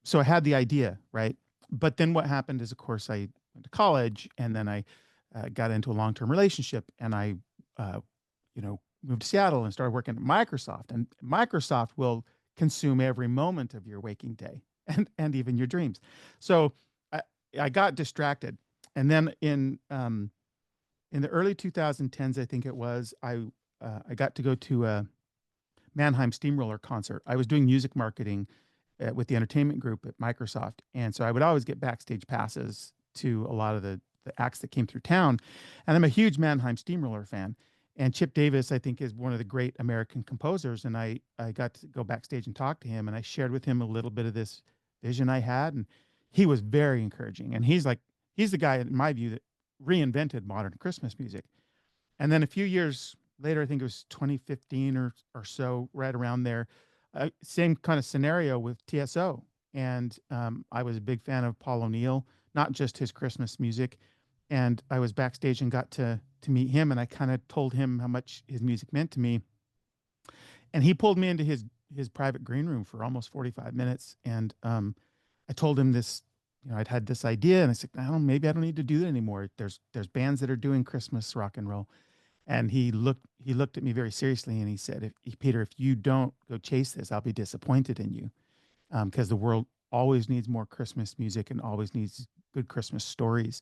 So I had the idea, right? But then what happened is, of course, I went to college and then I got into a long term relationship and I, uh, moved to Seattle and started working at Microsoft. And Microsoft will consume every moment of your waking day and even your dreams. So I, I got distracted. And then in in the early 2010s, I think it was, I got to go to a Mannheim Steamroller concert. I was doing music marketing with the entertainment group at Microsoft, and so I would always get backstage passes to a lot of the acts that came through town. And I'm a huge Mannheim Steamroller fan. And Chip Davis, I think, is one of the great American composers. And I got to go backstage and talk to him, and I shared with him a little bit of this vision I had, and he was very encouraging. And he's the guy, in my view, that reinvented modern Christmas music. And then a few years later, I think it was 2015 or so, right around there, same kind of scenario with TSO. And I was a big fan of Paul O'Neill, not just his Christmas music. And I was backstage and got to meet him, and I kind of told him how much his music meant to me. And he pulled me into his private green room for almost 45 minutes. And I told him this, I'd had this idea, and I said, I don't, maybe I don't need to do that anymore. There's bands that are doing Christmas rock and roll. And he looked at me very seriously, and he said, Peter, if you don't go chase this, I'll be disappointed in you, because the world always needs more Christmas music and always needs good Christmas stories.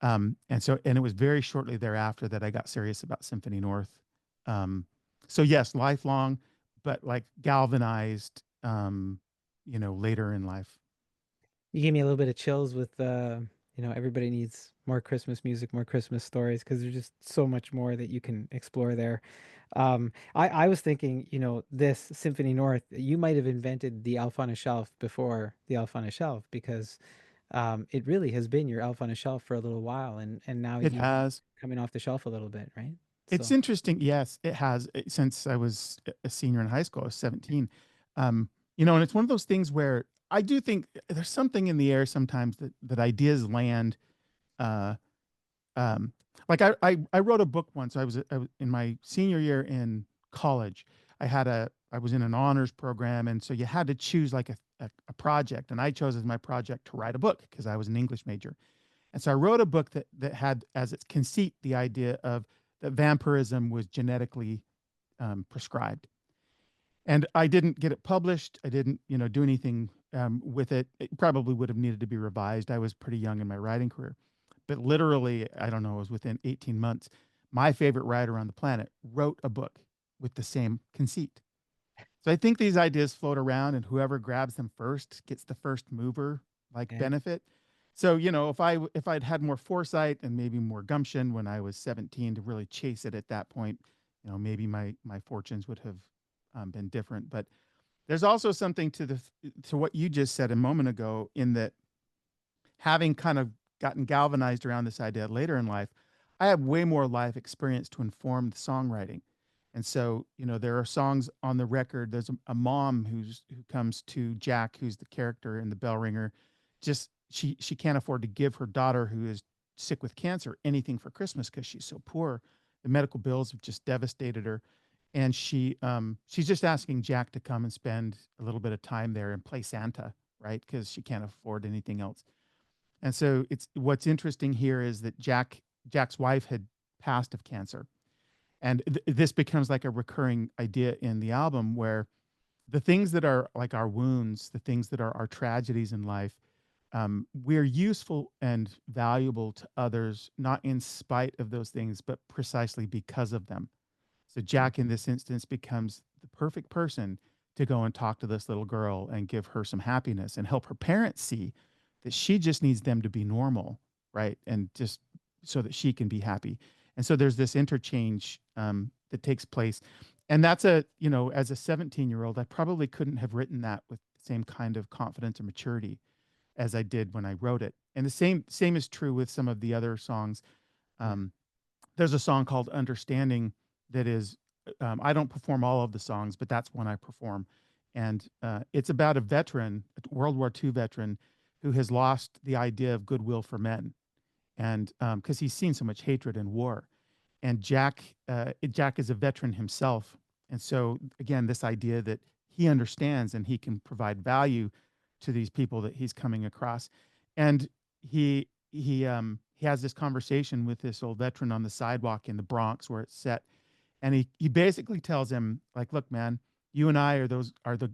And it was very shortly thereafter that I got serious about Symphony North. Um, so yes, lifelong, but like galvanized, later in life. You gave me a little bit of chills with everybody needs more Christmas music, more Christmas stories, because there's just so much more that you can explore there. I was thinking, this Symphony North, you might have invented the Elf on a Shelf before the Elf on a Shelf, because it really has been your Elf on a Shelf for a little while, and now It you has. coming off the shelf a little bit, right? It's So interesting. Yes, it has. Since I was a senior in high school, I was 17. And it's one of those things where I do think there's something in the air sometimes that ideas land. Uh, um, like I wrote a book once. I was in my senior year in college. I was in an honors program, and so you had to choose like a project, and I chose as my project to write a book because I was an English major. And so I wrote a book that had as its conceit the idea of that vampirism was genetically prescribed. And I didn't get it published. I didn't, do anything with it. It probably would have needed to be revised. I was pretty young in my writing career, but literally, I don't know, it was within 18 months. My favorite writer on the planet wrote a book with the same conceit. So I think these ideas float around, and whoever grabs them first gets the first mover like yeah. benefit. So, if I'd had more foresight and maybe more gumption when I was 17 to really chase it at that point, maybe my fortunes would have been different. But there's also something to what you just said a moment ago, in that having kind of gotten galvanized around this idea later in life, I have way more life experience to inform the songwriting. And so, there are songs on the record. There's a mom who comes to Jack, who's the character in The Bell Ringer. Just she can't afford to give her daughter, who is sick with cancer, anything for Christmas because she's so poor. The medical bills have just devastated her, and she's just asking Jack to come and spend a little bit of time there and play Santa, right? Because she can't afford anything else. And so it's what's interesting here is that Jack's wife had passed of cancer, and this becomes like a recurring idea in the album, where the things that are like our wounds, the things that are our tragedies in life, we're useful and valuable to others, not in spite of those things, but precisely because of them. So Jack, in this instance, becomes the perfect person to go and talk to this little girl and give her some happiness and help her parents see that she just needs them to be normal, right? And just so that she can be happy. And so there's this interchange that takes place. And that's as a 17-year-old, I probably couldn't have written that with the same kind of confidence and maturity as I did when I wrote it. And the same is true with some of the other songs. Yeah. Um, there's a song called Understanding that is, I don't perform all of the songs, but that's one I perform. And it's about a veteran, a World War II veteran, who has lost the idea of goodwill for men. And because he's seen so much hatred in war. And Jack is a veteran himself. And so, again, this idea that he understands and he can provide value to these people that he's coming across. And he has this conversation with this old veteran on the sidewalk in the Bronx where it's set, and he basically tells him, like, look, man, you and I are the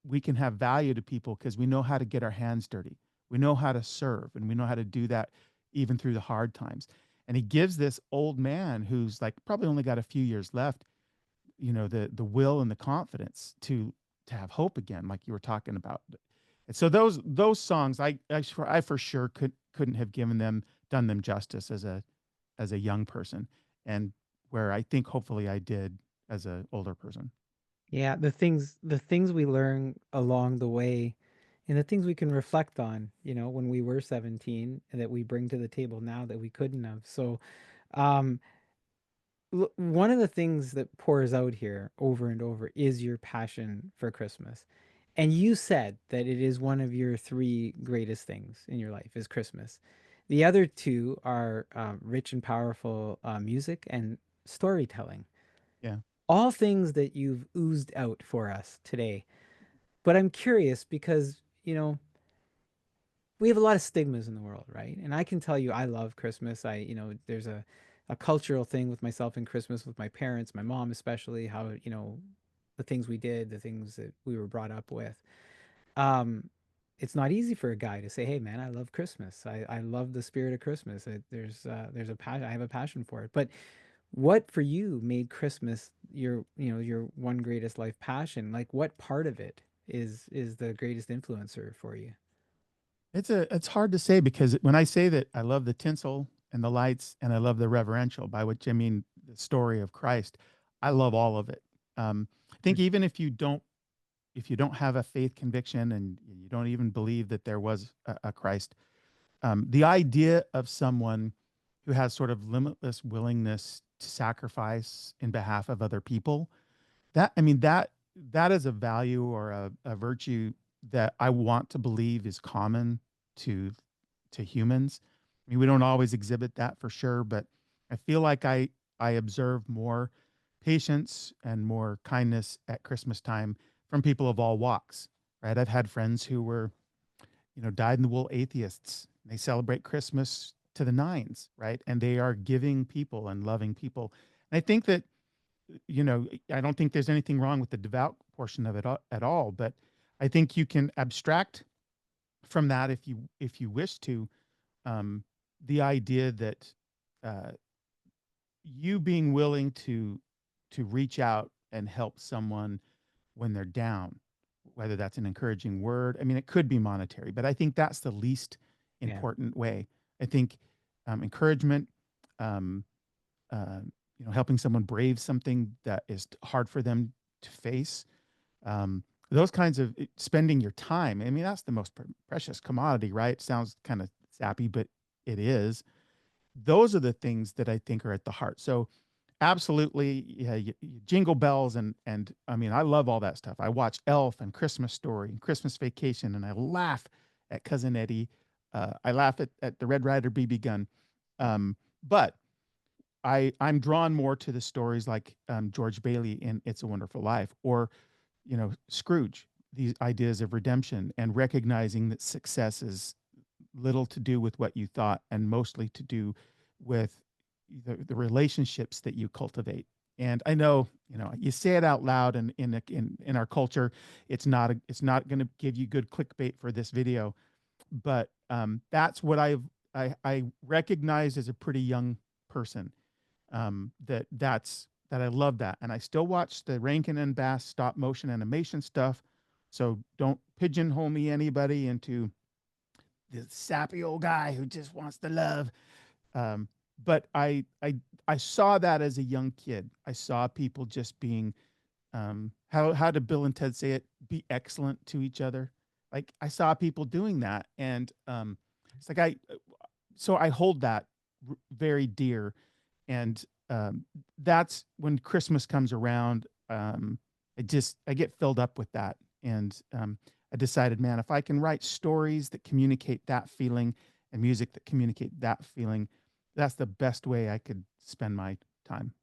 we can have value to people because we know how to get our hands dirty. We know how to serve, and we know how to do that even through the hard times. And he gives this old man who's like probably only got a few years left, the will and the confidence to have hope again, like you were talking about. And so those songs, I for sure couldn't have done them justice as a young person, and where I think hopefully I did as an older person. Yeah, the things we learn along the way and the things we can reflect on, when we were 17 and that we bring to the table now that we couldn't have. So, um, one of the things that pours out here over and over is your passion for Christmas. And you said that it is one of your three greatest things in your life is Christmas. The other two are rich and powerful music and storytelling. Yeah. All things that you've oozed out for us today. But I'm curious because, we have a lot of stigmas in the world, right? And I can tell you, I love Christmas. There's a cultural thing with myself in Christmas with my parents, my mom especially, how, the things we did, the things that we were brought up with. Um, it's not easy for a guy to say, "Hey, man, I love Christmas. I love the spirit of Christmas. There's a passion. I have a passion for it." But what for you made Christmas your one greatest life passion? Like, what part of it is the greatest influencer for you? It's hard to say because when I say that I love the tinsel and the lights and I love the reverential, by which I mean the story of Christ, I love all of it. I think even if you don't have a faith conviction and you don't even believe that there was a Christ, the idea of someone who has sort of limitless willingness to sacrifice in behalf of other people, that I mean that is a value or a virtue that I want to believe is common to to humans. I mean, we don't always exhibit that for sure, but I feel like I observe more patience and more kindness at Christmas time from people of all walks, right? I've had friends who were, dyed in the wool atheists. They celebrate Christmas to the nines, right? And they are giving people and loving people. And I think that, I don't think there's anything wrong with the devout portion of it at all, but I think you can abstract from that if you wish to, um, the idea that uh, you being willing to reach out and help someone when they're down, whether that's an encouraging word. I mean, it could be monetary, but I think that's the least Yeah. important way. I think encouragement, um, uh, helping someone brave something that is hard for them to face. Those kinds of spending your time. I mean, that's the most precious commodity, right? Sounds kind of sappy, but it is. Those are the things that I think are at the heart. So absolutely, yeah, Jingle Bells and I mean, I love all that stuff. I watch Elf and Christmas Story and Christmas Vacation, and I laugh at Cousin Eddie. I laugh at the Red Ryder BB gun. But I'm drawn more to the stories like George Bailey in It's a Wonderful Life, or Scrooge. These ideas of redemption and recognizing that success is little to do with what you thought and mostly to do with the relationships that you cultivate. And I know, you say it out loud, and in our culture, it's not going to give you good clickbait for this video, but that's what I recognized as a pretty young person, that I love that, and I still watch the Rankin and Bass stop motion animation stuff. So don't pigeonhole me anybody into this sappy old guy who just wants to love. Um, but I saw that as a young kid. I saw people just being, how did Bill and Ted say it? Be excellent to each other. Like I saw people doing that, and it's like so I hold that very dear, and that's when Christmas comes around. I get filled up with that, and I decided, man, if I can write stories that communicate that feeling and music that communicate that feeling, that's the best way I could spend my time.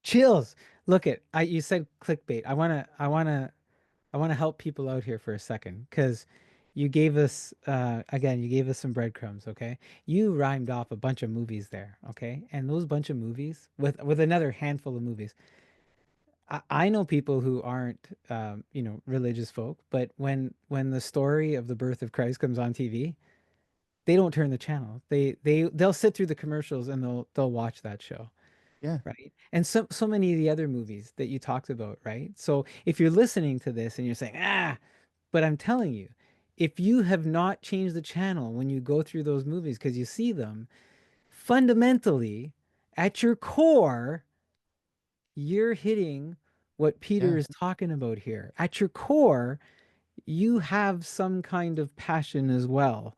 Chills. Look at I you said clickbait. I want to help people out here for a second cuz you gave us again, you gave us some breadcrumbs, okay? You rhymed off a bunch of movies there, okay? And those bunch of movies with another handful of movies. I know people who aren't religious folk, but when the story of the birth of Christ comes on TV, they don't turn the channel. They'll sit through the commercials and they'll watch that show, Yeah. right? And so many of the other movies that you talked about, right? So if you're listening to this and you're saying, ah, but I'm telling you, if you have not changed the channel when you go through those movies because you see them, fundamentally, at your core, you're hitting what Peter Yeah. is talking about here. At your core, you have some kind of passion as well,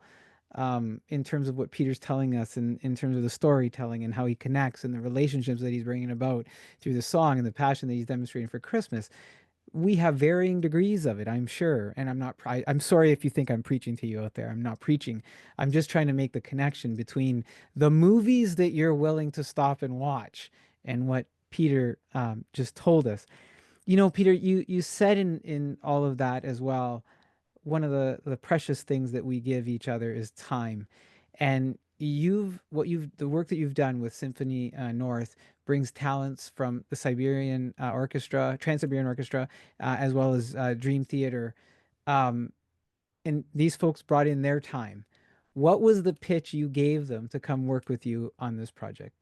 in terms of what Peter's telling us, and in terms of the storytelling and how he connects and the relationships that he's bringing about through the song and the passion that he's demonstrating for Christmas. We have varying degrees of it, I'm sure. And I'm sorry if you think I'm preaching to you out there. I'm not preaching. I'm just trying to make the connection between the movies that you're willing to stop and watch and what Peter just told us. You know, Peter, you said in all of that as well, one of the precious things that we give each other is time. And the work that you've done with Symphony North brings talents from the Siberian Orchestra, Trans-Siberian Orchestra, as well as Dream Theater. Um, and these folks brought in their time. What was the pitch you gave them to come work with you on this project?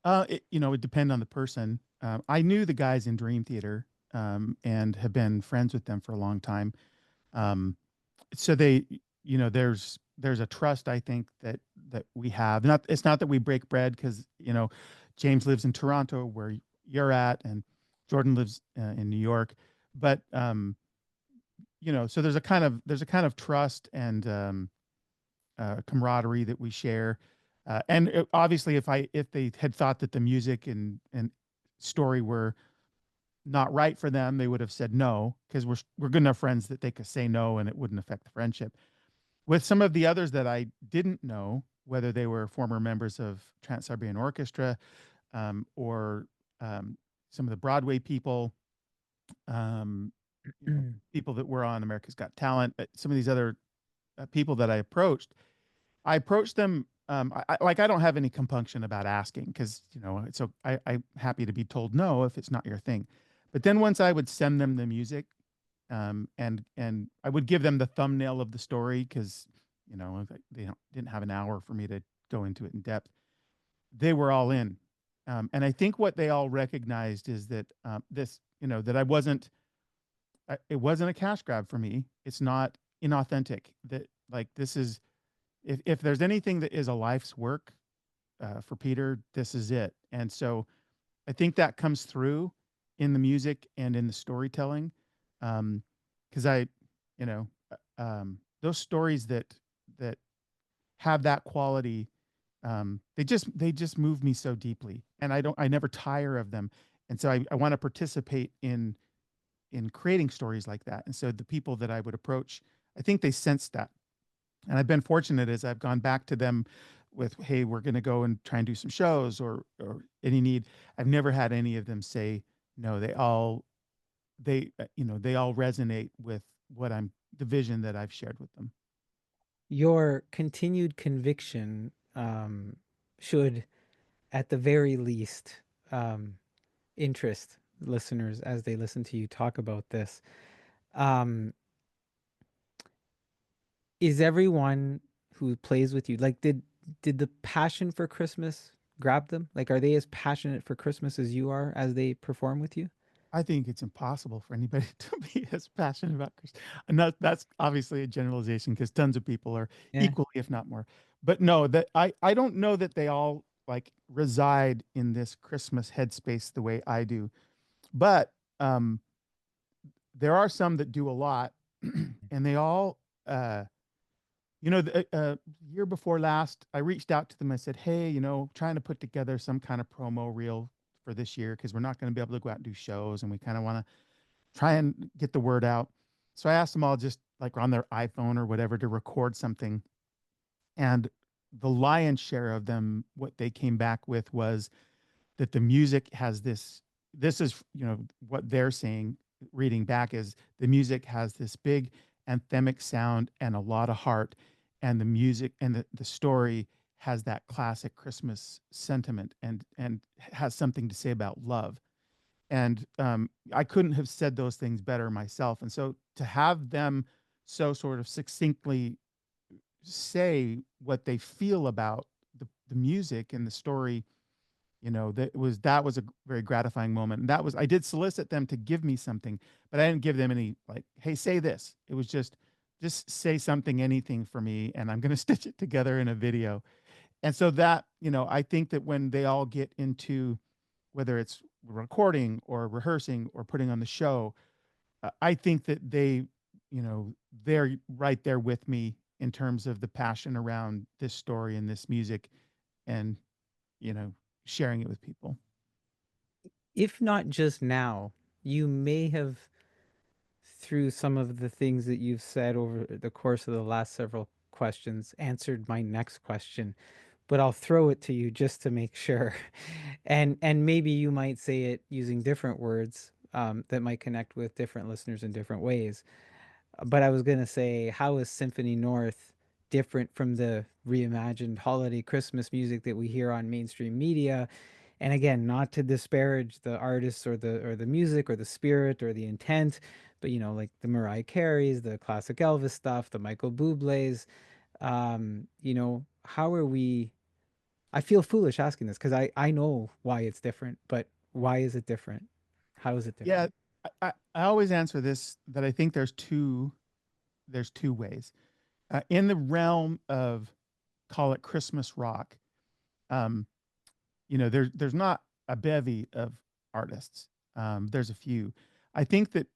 It would depend on the person. I knew the guys in Dream Theater, and have been friends with them for a long time. Um, so there's a trust, I think, that we have. Not It's not that we break bread, because James lives in Toronto, where you're at, and Jordan lives in New York. But so there's a kind of trust and camaraderie that we share. Obviously, if they had thought that the music and story were not right for them, they would have said no, because we're good enough friends that they could say no and it wouldn't affect the friendship. With some of the others that I didn't know, whether they were former members of Trans-Siberian Orchestra, or some of the Broadway people, um, people that were on America's Got Talent, some of these other people that I approached them. I don't have any compunction about asking, because I'm happy to be told no if it's not your thing. But then once I would send them the music, and I would give them the thumbnail of the story, because didn't have an hour for me to go into it in depth. They were all in, and I think what they all recognized is that that it wasn't a cash grab for me. It's not inauthentic. That, like, this is, if there's anything that is a life's work for Peter, this is it. And so I think that comes through in the music and in the storytelling. Because those stories that have that quality, they just move me so deeply, and I never tire of them. And so I want to participate in creating stories like that. And so the people that I would approach, I think they sensed that. And I've been fortunate as I've gone back to them with, hey, we're going to go and try and do some shows, or any need. I've never had any of them say no. They all resonate with the vision that I've shared with them. Your continued conviction should, at the very least, interest listeners as they listen to you talk about this. Um, is everyone who plays with you, like, did the passion for Christmas grab them? Like, are they as passionate for Christmas as you are as they perform with you? I think it's impossible for anybody to be as passionate about Christ. And that's obviously a generalization, because tons of people are Yeah. equally, if not more. But no, that I don't know that they all like reside in this Christmas headspace the way I do. But there are some that do a lot, and they all, the year before last, I reached out to them. I said, hey, trying to put together some kind of promo reel for this year, because we're not going to be able to go out and do shows, and we kind of want to try and get the word out. So I asked them all, just like on their iPhone or whatever, to record something. And the lion's share of them, what they came back with was that the music has this is, what they're saying, reading back, is the music has this big anthemic sound and a lot of heart. And the music and the story has that classic Christmas sentiment, and has something to say about love. And I couldn't have said those things better myself. And so to have them so sort of succinctly say what they feel about the music and the story, that was a very gratifying moment. And that was, I did solicit them to give me something, but I didn't give them any like, hey, say this. It was just say something, anything for me, and I'm going to stitch it together in a video. And so that, I think that when they all get into, whether it's recording or rehearsing or putting on the show, I think that they're right there with me in terms of the passion around this story and this music, and you know, sharing it with people. If not just now, you may have, through some of the things that you've said over the course of the last several questions, answered my next question, but I'll throw it to you just to make sure. And maybe you might say it using different words that might connect with different listeners in different ways. But I was gonna say, how is Symphony North different from the reimagined holiday Christmas music that we hear on mainstream media? And again, not to disparage the artists or the music or the spirit or the intent, but like the Mariah Careys, the classic Elvis stuff, the Michael Bublé's. How are we? I feel foolish asking this because I know why it's different, but why is it different? How is it Yeah, different? I always answer this that I think there's two ways. In the realm of, call it Christmas rock, um, there's not a bevy of artists. There's a few. I think that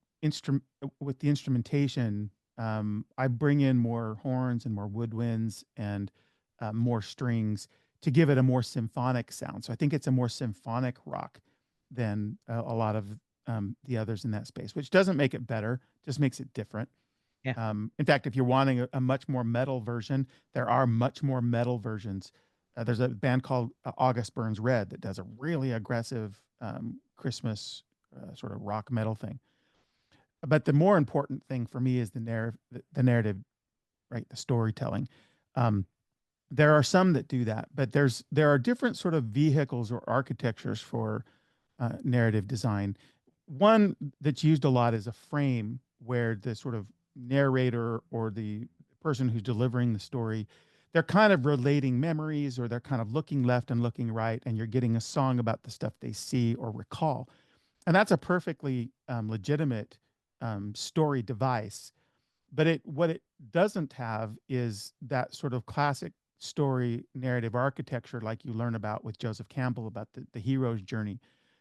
with the instrumentation, I bring in more horns and more woodwinds and more strings to give it a more symphonic sound. So I think it's a more symphonic rock than a lot of the others in that space, which doesn't make it better, just makes it different. Yeah. In fact, if you're wanting a much more metal version, there are much more metal versions. There's a band called August Burns Red that does a really aggressive Christmas sort of rock metal thing. But the more important thing for me is the narrative, right? The storytelling. Um, there are some that do that, but there are different sort of vehicles or architectures for narrative design. One that's used a lot is a frame where the sort of narrator or the person who's delivering the story, they're kind of relating memories, or they're kind of looking left and looking right, and you're getting a song about the stuff they see or recall. And that's a perfectly legitimate story device. But what it doesn't have is that sort of classic story narrative architecture like you learn about with Joseph Campbell about the hero's journey,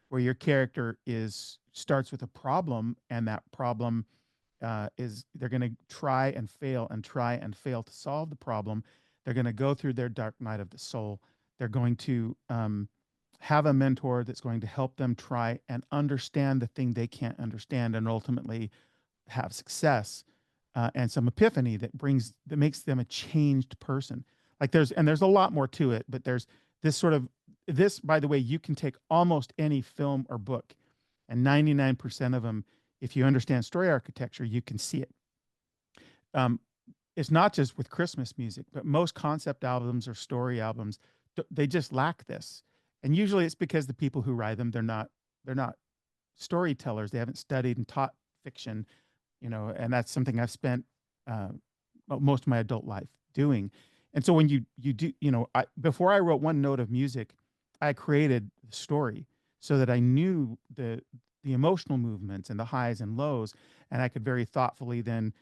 where your character is starts with a problem, and that problem is they're going to try and fail to solve the problem. They're going to go through their dark night of the soul. They're going to have a mentor that's going to help them try and understand the thing they can't understand, and ultimately have success, and some epiphany that makes them a changed person. Like there's a lot more to it, but there's this sort of this, by the way, you can take almost any film or book, and 99% of them, if you understand story architecture, you can see it. Um, it's not just with Christmas music, but most concept albums or story albums, they just lack this. And usually it's because the people who write them, they're not storytellers. They haven't studied and taught fiction, and that's something I've spent uh, most of my adult life doing. And so when you do, before I wrote one note of music, I created the story so that I knew the emotional movements and the highs and lows, and I could very thoughtfully then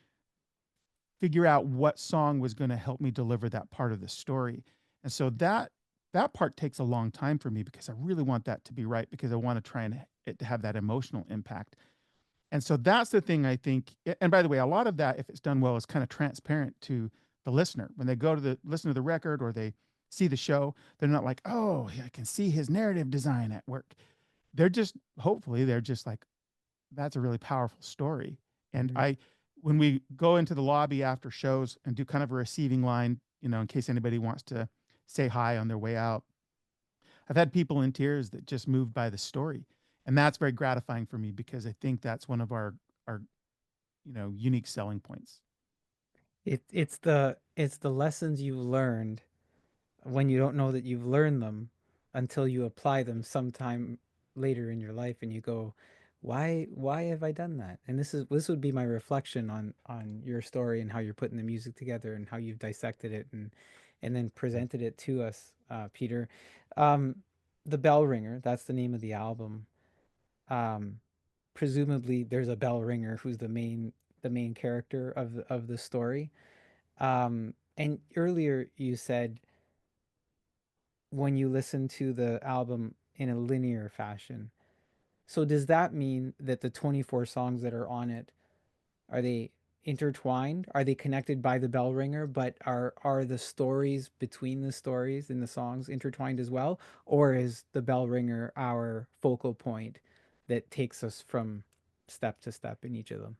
figure out what song was going to help me deliver that part of the story. And so that part takes a long time for me because I really want that to be right, because I want to try and it to have that emotional impact. And so that's the thing I think. And by the way, a lot of that, if it's done well, is kind of transparent to the listener. When they go to listen to the record or they see the show, they're not like, oh, I can see his narrative design at work. Hopefully, they're just like, that's a really powerful story. And Mhm. when we go into the lobby after shows and do kind of a receiving line, in case anybody wants to say hi on their way out, I've had people in tears that just moved by the story. And that's very gratifying for me because I think that's one of our unique selling points. It's the lessons you've learned when you don't know that you've learned them until you apply them sometime later in your life and you go, why have I done that? And this would be my reflection on your story and how you're putting the music together and how you've dissected it and then presented it to us, Peter. Um, the Bell Ringer, that's the name of the album. Um, Presumably there's a bell ringer who's the main character of the story. And earlier you said when you listen to the album in a linear fashion. So does that mean that the 24 songs that are on it are they intertwined? Are they connected by the bell ringer, but are the stories between the stories in the songs intertwined as well, or is the bell ringer our focal point that takes us from step to step in each of them?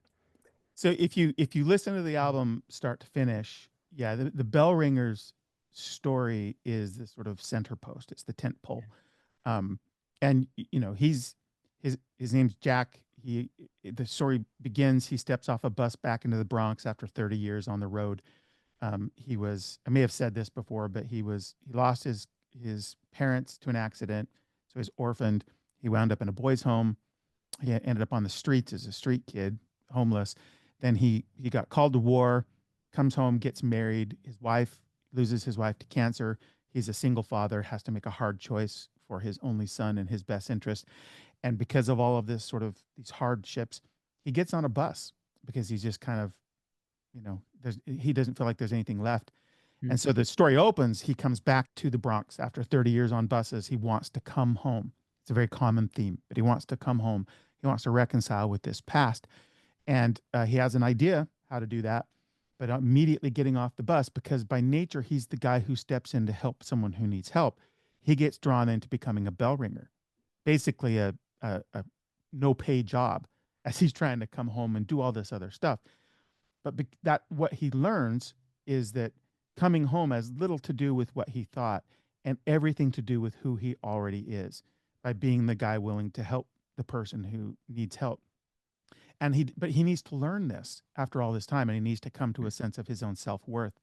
So if you listen to the Mm. album start to finish, yeah, the bell ringer's story is the sort of center post. It's the tent pole. Um, and his name's Jack. The story begins. He steps off a bus back into the Bronx after 30 years on the road. He was, I may have said this before, but he lost his parents to an accident, so he's orphaned. He wound up in a boys' home. He ended up on the streets as a street kid, homeless. Then he got called to war, comes home, gets married. His wife loses his wife to cancer. He's a single father, has to make a hard choice for his only son and his best interest. And because of all of this sort of these hardships, he gets on a bus because he's just kind of, he doesn't feel like there's anything left. Mm. And so the story opens, he comes back to the Bronx after 30 years on buses. He wants to come home. It's a very common theme, but he wants to come home. He wants to reconcile with this past. And he has an idea how to do that, but immediately getting off the bus, because by nature, he's the guy who steps in to help someone who needs help. He gets drawn into becoming a bell ringer, basically a no pay job as he's trying to come home and do all this other stuff. But that what he learns is that coming home has little to do with what he thought and everything to do with who he already is by being the guy willing to help the person who needs help. But he needs to learn this after all this time, and he needs to come to a sense of his own self-worth.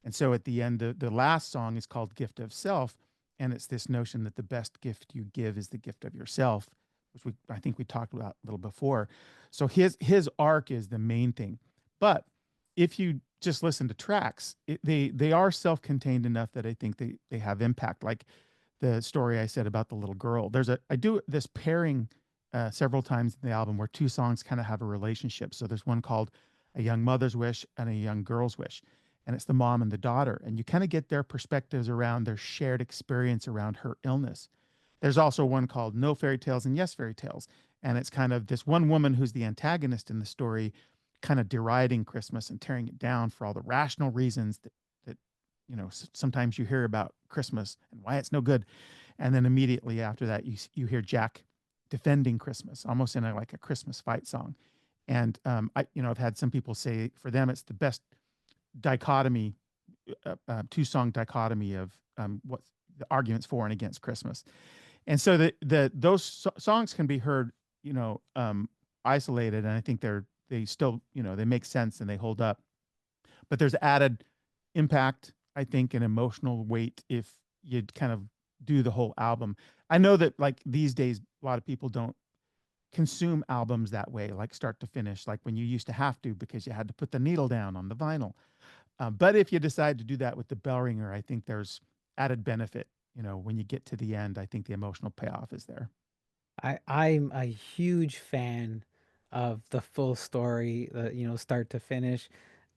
And so at the end, the last song is called Gift of Self. And it's this notion that the best gift you give is the gift of yourself, which I think we talked about a little before. So his arc is the main thing. But if you just listen to tracks, they are self-contained enough that I think they have impact. Like the story I said about the little girl. I do this pairing several times in the album where two songs kind of have a relationship. So there's one called A Young Mother's Wish and A Young Girl's Wish, and it's the mom and the daughter, and you kind of get their perspectives around their shared experience around her illness. There's also one called No Fairy Tales and Yes Fairy Tales, and it's kind of this one woman who's the antagonist in the story, kind of deriding Christmas and tearing it down for all the rational reasons that sometimes you hear about Christmas and why it's no good. And then immediately after that, you hear Jack defending Christmas, almost in like a Christmas fight song. And I've had some people say for them it's the best dichotomy, two song dichotomy of what the arguments for and against Christmas. And so those songs can be heard, isolated, and I think they still, they make sense and they hold up. But there's added impact, I think, and emotional weight if you kind of do the whole album. I know that like these days, a lot of people don't consume albums that way, like start to finish, like when you used to have to because you had to put the needle down on the vinyl. But if you decide to do that with the bell ringer, I think there's added benefit. When you get to the end, I think the emotional payoff is there. I'm a huge fan of the full story, start to finish.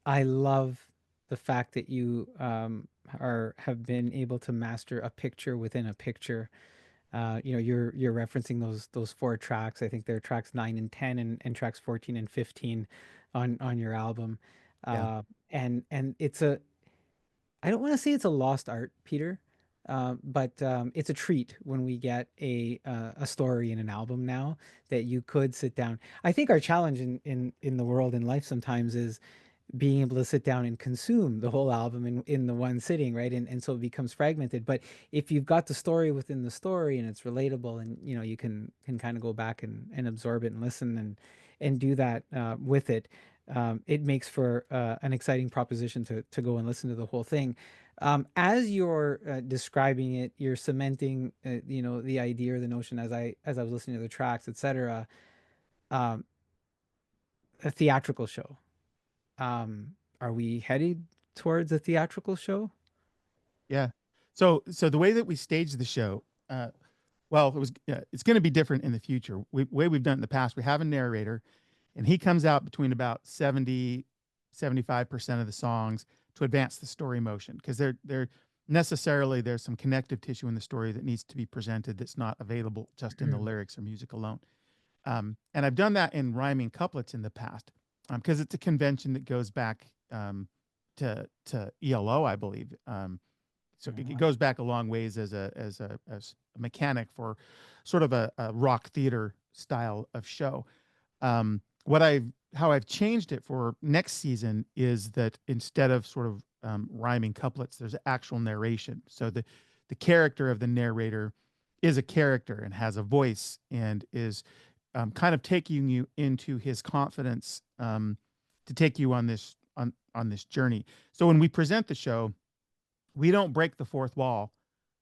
I love the fact that you are have been able to master a picture within a picture. You're referencing those four tracks. I think they're tracks 9 and 10 and tracks 14 and 15 on your album. Yeah. And it's a I don't want to say it's a lost art, Peter, but it's a treat when we get a story in an album now that you could sit down. I think our challenge in the world in life sometimes is being able to sit down and consume the whole album in the one sitting, right? And so it becomes fragmented. But if you've got the story within the story and it's relatable and you can kind of go back and absorb it and listen and do that with it, it makes for an exciting proposition to go and listen to the whole thing. As you're describing it, you're cementing, the idea or the notion as I was listening to the tracks, etc. um, a theatrical show. Are we headed towards a theatrical show? Yeah. So the way that we stage the show, well, it's going to be different in the future. Way we've done it in the past, we have a narrator, and he comes out between about 75% of the songs to advance the story motion because they're necessarily there's some connective tissue in the story that needs to be presented that's not available just in the lyrics or music alone. And I've done that in rhyming couplets in the past because it's a convention that goes back to ELO, I believe. So it Oh, goes back a long ways as a mechanic for sort of a rock theater style of show. What I've How I've changed it for next season is that instead of sort of rhyming couplets, there's actual narration. So the character of the narrator is a character and has a voice and is kind of taking you into his confidence to take you on this journey. So when we present the show, we don't break the fourth wall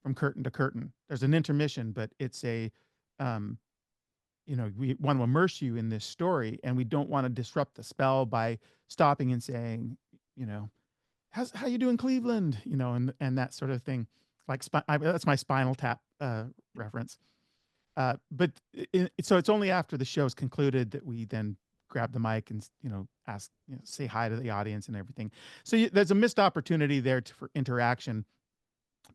from curtain to curtain. There's an intermission, but it's a um, we want to immerse you in this story, and we don't want to disrupt the spell by stopping and saying, you know, how you doing, Cleveland? And that sort of thing. That's my Spinal Tap reference. So it's only after the show's concluded that we then grab the mic and ask, say hi to the audience and everything. So there's a missed opportunity there for interaction,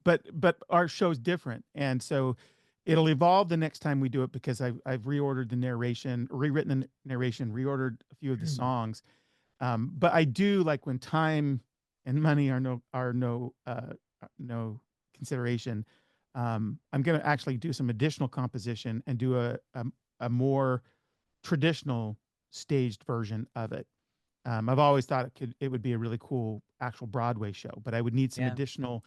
but our show's different, and so it'll evolve the next time we do it because I've reordered the narration, rewritten the narration, reordered a few of the songs. But I do like when time and money are no consideration. I'm going to actually do some additional composition and do a more traditional staged version of it. I've always thought it would be a really cool actual Broadway show, but I would need some yeah. additional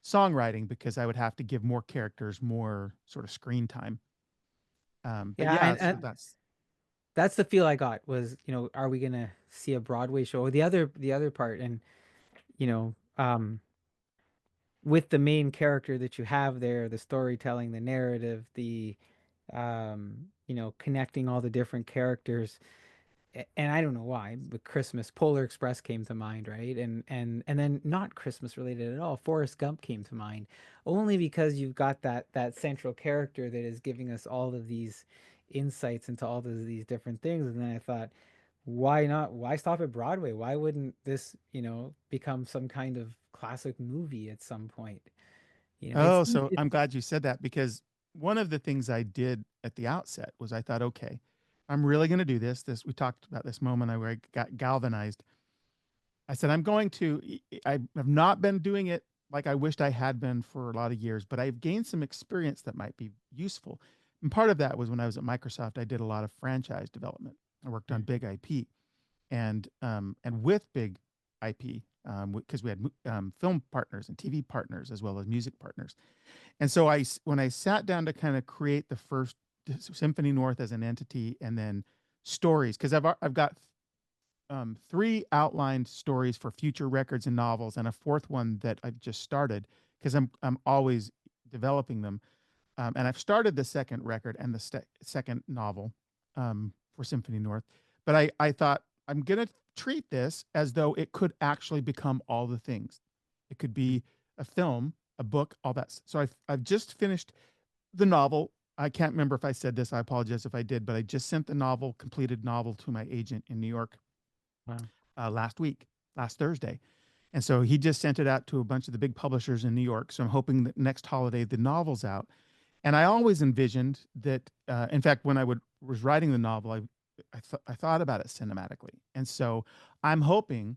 songwriting because I would have to give more characters more sort of screen time. But Yeah, yeah, so that's that's the feel I got was, are we gonna see a Broadway show? The other part, and you know, with the main character that you have there, the storytelling, the narrative, the connecting all the different characters. And I don't know why, but Christmas, Polar Express came to mind, right? And then not Christmas related at all. Forrest Gump came to mind, only because you've got that central character that is giving us all of these insights into all of these different things. And then I thought, why not? Why stop at Broadway? Why wouldn't this, become some kind of classic movie at some point? oh, so It's I'm glad you said that because one of the things I did at the outset was I thought, okay, I'm really going to do this. We talked about this moment where I got galvanized. I said, I'm going to, I have not been doing it like I wished I had been for a lot of years, but I've gained some experience that might be useful. And part of that was when I was at Microsoft, I did a lot of franchise development. I worked on big IP and with big IP, because we had film partners and TV partners as well as music partners. And so when I sat down to kind of create the first Symphony North as an entity and then stories, because I've got three outlined stories for future records and novels, and a fourth one that I've just started because I'm always developing them. And I've started the second record and the second novel for Symphony North. But I thought I'm going to treat this as though it could actually become all the things. It could be a film, a book, all that. So I've just finished the novel. I can't remember if I said this. I apologize if I did, but I just sent the completed novel to my agent in New York wow. last week, last Thursday. And so he just sent it out to a bunch of the big publishers in New York. So I'm hoping that next holiday the novel's out. And I always envisioned that. In fact, when was writing the novel, I thought about it cinematically. And so I'm hoping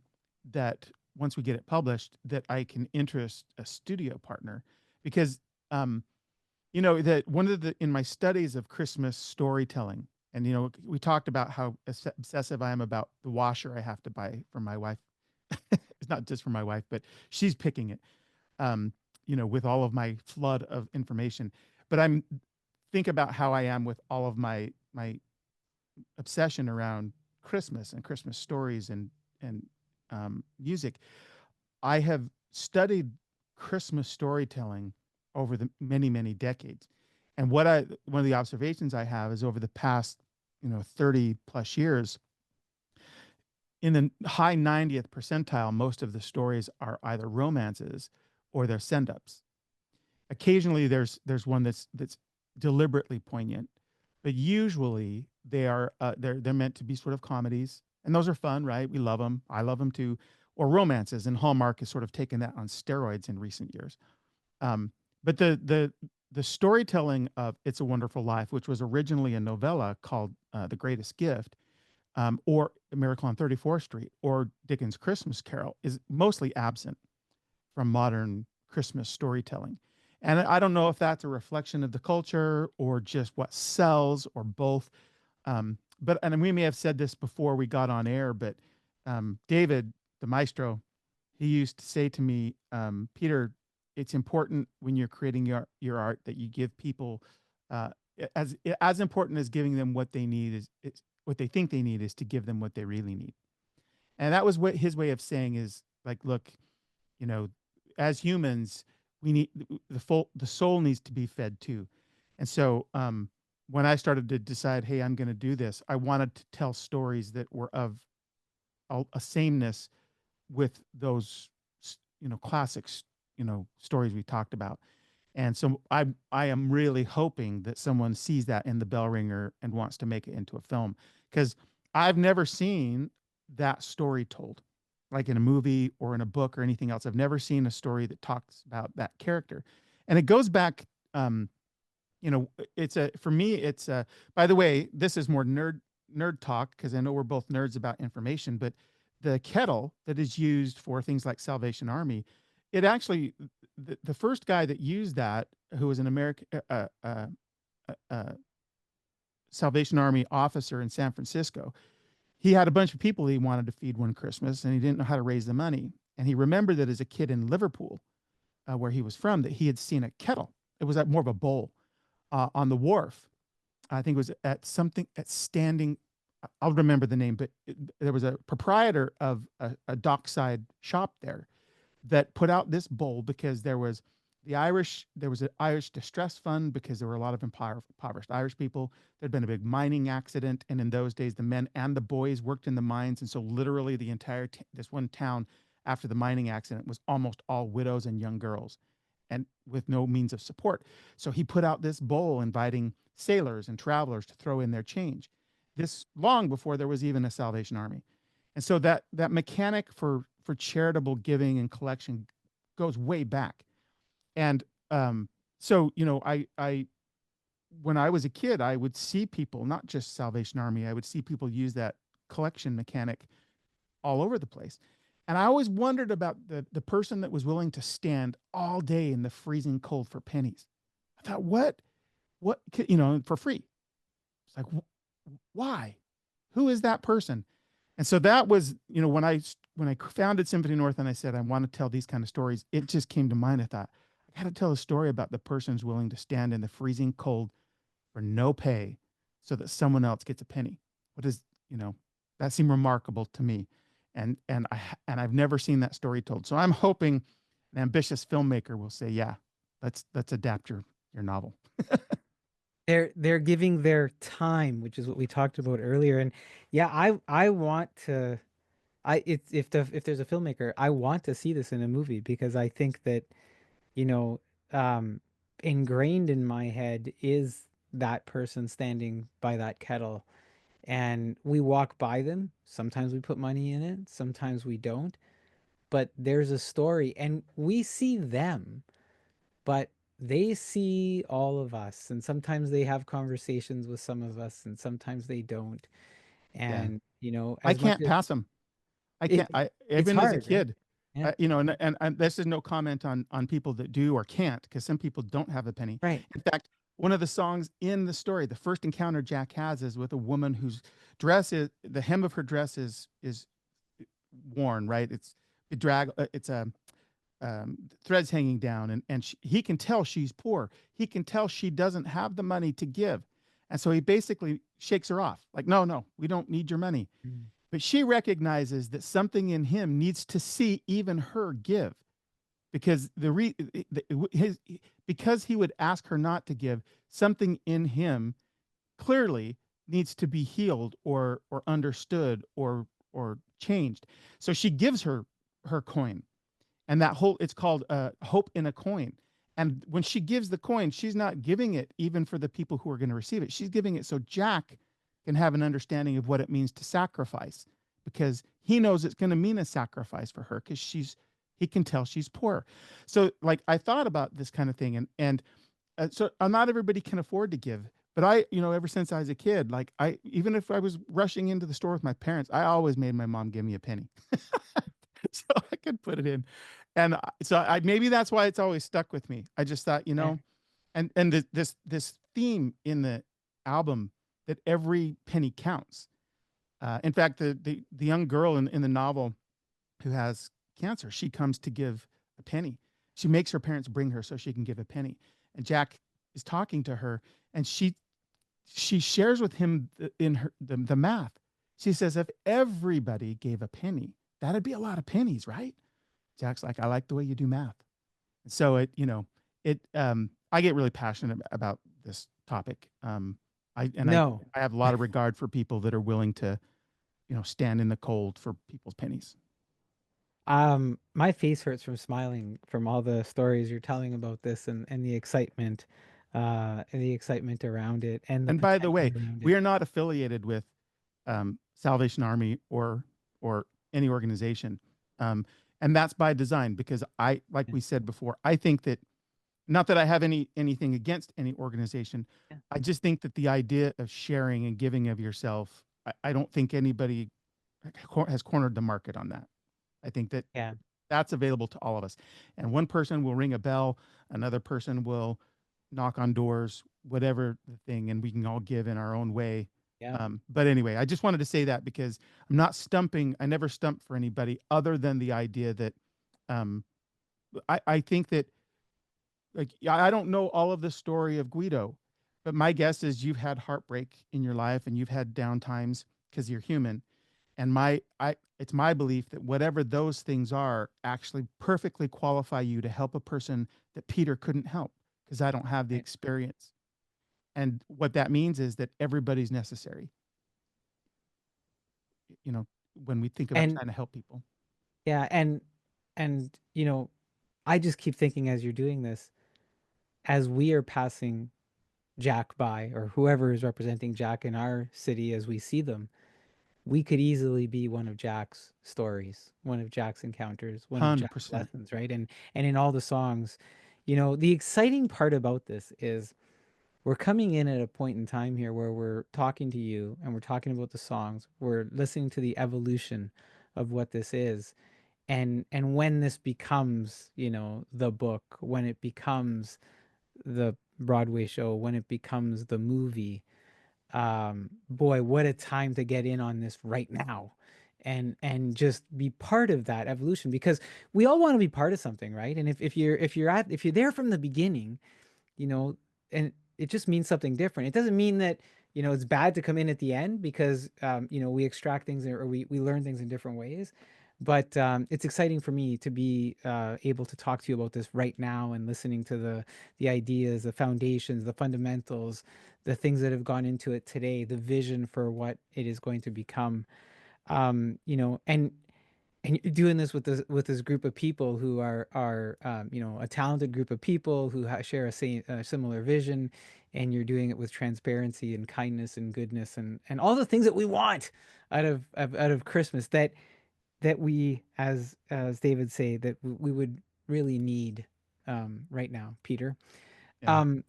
that once we get it published, that I can interest a studio partner, because that one of the in my studies of Christmas storytelling, and we talked about how obsessive I am about the washer I have to buy for my wife. It's not just for my wife, but she's picking it. Um, with all of my flood of information. But think about how I am with all of my obsession around Christmas and Christmas stories and music. I have studied Christmas storytelling over the many decades, and one of the observations I have is over the past 30 plus years, in the high 90th percentile, most of the stories are either romances or they're send-ups. Occasionally there's one that's deliberately poignant, but usually they're meant to be sort of comedies, and those are fun, right? We love them. I love them too. Or romances, and Hallmark has sort of taken that on steroids in recent years. But the storytelling of It's a Wonderful Life, which was originally a novella called The Greatest Gift, or A Miracle on 34th Street, or Dickens' Christmas Carol, is mostly absent from modern Christmas storytelling. And I don't know if that's a reflection of the culture or just what sells or both. But and we may have said this before we got on air, but David, the maestro, he used to say to me, Peter, it's important when you're creating your art that you give people uh, as important as giving them what they need is it's what they think they need is to give them what they really need. And that was what his way of saying is like, look, you know, as humans, we need the soul needs to be fed too. And so when I started to decide, hey, I'm going to do this, I wanted to tell stories that were of a sameness with those, classics, stories we talked about. And so I am really hoping that someone sees that in the bell ringer and wants to make it into a film, because I've never seen that story told, like in a movie or in a book or anything else. I've never seen a story that talks about that character. And it goes back, it's a for me, it's a by the way, this is more nerd talk because I know we're both nerds about information, but the kettle that is used for things like Salvation Army, it actually the first guy that used that, who was an American Salvation Army officer in San Francisco, he had a bunch of people he wanted to feed one Christmas, and he didn't know how to raise the money. And he remembered that as a kid in Liverpool, where he was from, that he had seen a kettle. It was at more of a bowl on the wharf. I think it was at something at Standing. I'll remember the name, but there was a proprietor of a dockside shop there that put out this bowl because there was an Irish distress fund because there were a lot of impoverished Irish people. There'd been a big mining accident, and in those days, the men and the boys worked in the mines, and so literally the entire this one town after the mining accident was almost all widows and young girls, and with no means of support. So he put out this bowl inviting sailors and travelers to throw in their change. This long before there was even a Salvation Army. And so that mechanic for charitable giving and collection goes way back. And so I when I was a kid, I would see people, not just Salvation Army, I would see people use that collection mechanic all over the place. And I always wondered about the person that was willing to stand all day in the freezing cold for pennies. I thought, what, for free. It's like, why? Who is that person? And so that was, when I founded Symphony North and I said I want to tell these kind of stories, it just came to mind. I thought I got to tell a story about the person who's willing to stand in the freezing cold for no pay so that someone else gets a penny. What is, that seemed remarkable to me. And I've never seen that story told. So I'm hoping an ambitious filmmaker will say, yeah, let's adapt your novel. They're giving their time, which is what we talked about earlier. And yeah, I want to I it's if there's a filmmaker, I want to see this in a movie because I think that, you know, um ingrained in my head is that person standing by that kettle, and we walk by them. Sometimes we put money in it, sometimes we don't, but there's a story and we see them, but they see all of us, and sometimes they have conversations with some of us and sometimes they don't. Yeah. And I as much can't as pass them. I it can't. I it's even as a hard, right? kid, Yeah. and this is no comment on people that do or can't, because some people don't have a penny. Right. In fact, one of the songs in the story, the first encounter Jack has, is with a woman whose dress is the hem of her dress is worn. Right. It's it's a threads hanging down, and he can tell she's poor. He can tell she doesn't have the money to give, and so he basically shakes her off, like, no, no, we don't need your money. Mm. But she recognizes that something in him needs to see even her give, because his because he would ask her not to give, something in him clearly needs to be healed or understood or changed. So she gives her coin, and that whole it's called hope in a coin. And when she gives the coin, she's not giving it even for the people who are going to receive it. She's giving it so Jack can have an understanding of what it means to sacrifice, because he knows it's going to mean a sacrifice for her, because he can tell she's poor. So like I thought about this kind of thing, and not everybody can afford to give. But ever since I was a kid, like even if I was rushing into the store with my parents, I always made my mom give me a penny so I could put it in. And so maybe that's why it's always stuck with me. I just thought, Yeah. and this theme in the album, that every penny counts. In fact, the young girl in the novel who has cancer, she comes to give a penny. She makes her parents bring her so she can give a penny. And Jack is talking to her, and she shares with him the math. She says, if everybody gave a penny, that'd be a lot of pennies, right? Jack's like, I like the way you do math. So I get really passionate about this topic. No. I have a lot of regard for people that are willing to, stand in the cold for people's pennies. My face hurts from smiling from all the stories you're telling about this and the excitement around it and the And by the potential way, around it. we are not affiliated with Salvation Army or any organization, and that's by design, because like Yeah. we said before, I think that, not that I have anything against any organization, Yeah. I just think that the idea of sharing and giving of yourself, I don't think anybody has cornered the market on that. I think that Yeah. that's available to all of us. And one person will ring a bell, another person will knock on doors, whatever the thing, and we can all give in our own way. Yeah. But anyway, I just wanted to say that, because I'm not stumping. I never stump for anybody, other than the idea that um, I think that, like, yeah, I don't know all of the story of Guido, but my guess is you've had heartbreak in your life and you've had down times, because you're human. And it's my belief that whatever those things are actually perfectly qualify you to help a person that Peter couldn't help, because I don't have the Right. experience. And what that means is that everybody's necessary, you know, when we think about And trying to help people. yeah, and I just keep thinking as you're doing this, as we are passing Jack by or whoever is representing Jack in our city as we see them, we could easily be one of Jack's stories, one of Jack's encounters, one of Jack's 100%. lessons, right? And in all the songs, the exciting part about this is we're coming in at a point in time here where we're talking to you and we're talking about the songs. We're listening to the evolution of what this is. And when this becomes, the book, when it becomes the Broadway show, when it becomes the movie, boy, what a time to get in on this right now and just be part of that evolution because we all want to be part of something, right? And if you're there from the beginning, you know, and it just means something different. It doesn't mean that, it's bad to come in at the end because, we extract things or we learn things in different ways. But it's exciting for me to be able to talk to you about this right now and listening to the ideas, the foundations, the fundamentals, the things that have gone into it today, the vision for what it is going to become. And you're doing this with this group of people who are a talented group of people who share a similar vision, and you're doing it with transparency and kindness and goodness and all the things that we want out of Christmas that we as David say that we would really need right now, Peter. Yeah. Um,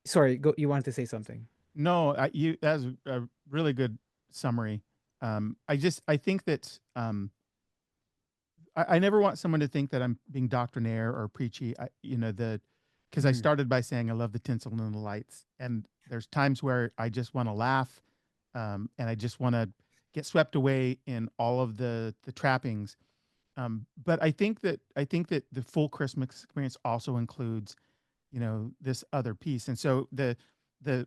sorry, go. You wanted to say something? No, that's a really good summary. I think that I never want someone to think that I'm being doctrinaire or preachy. Because I Hmm. started by saying I love the tinsel and the lights, and there's times where I just want to laugh, and I just want to get swept away in all of the trappings. But I think that the full Christmas experience also includes, this other piece. And so the